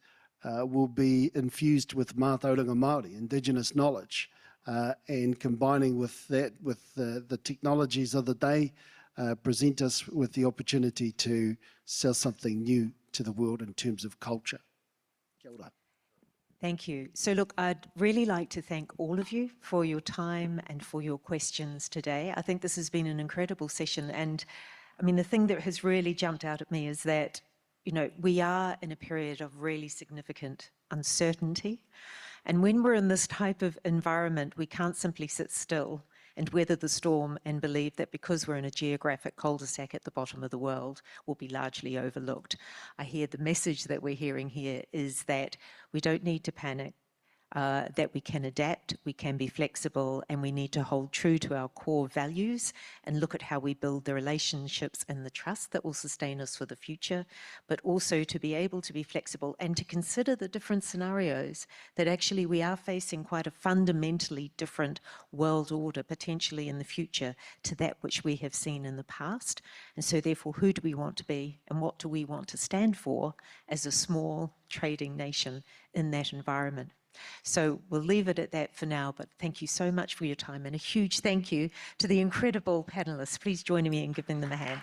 will be infused with mātauranga Māori, indigenous knowledge, and combining with that, with the technologies of the day, present us with the opportunity to sell something new to the world in terms of culture. Kia ora. Thank you. So look, I'd really like to thank all of you for your time and for your questions today. I think this has been an incredible session, and I mean, the thing that has really jumped out at me is that, you know, we are in a period of really significant uncertainty. And when we're in this type of environment, we can't simply sit still and weather the storm and believe that because we're in a geographic cul-de-sac at the bottom of the world, we'll be largely overlooked. I hear the message that we're hearing here is that we don't need to panic, that we can adapt, we can be flexible, and we need to hold true to our core values and look at how we build the relationships and the trust that will sustain us for the future, but also to be able to be flexible and to consider the different scenarios that actually we are facing quite a fundamentally different world order potentially in the future to that which we have seen in the past. And so therefore, who do we want to be and what do we want to stand for as a small trading nation in that environment? So we'll leave it at that for now, but thank you so much for your time, and a huge thank you to the incredible panelists. Please join me in giving them a hand.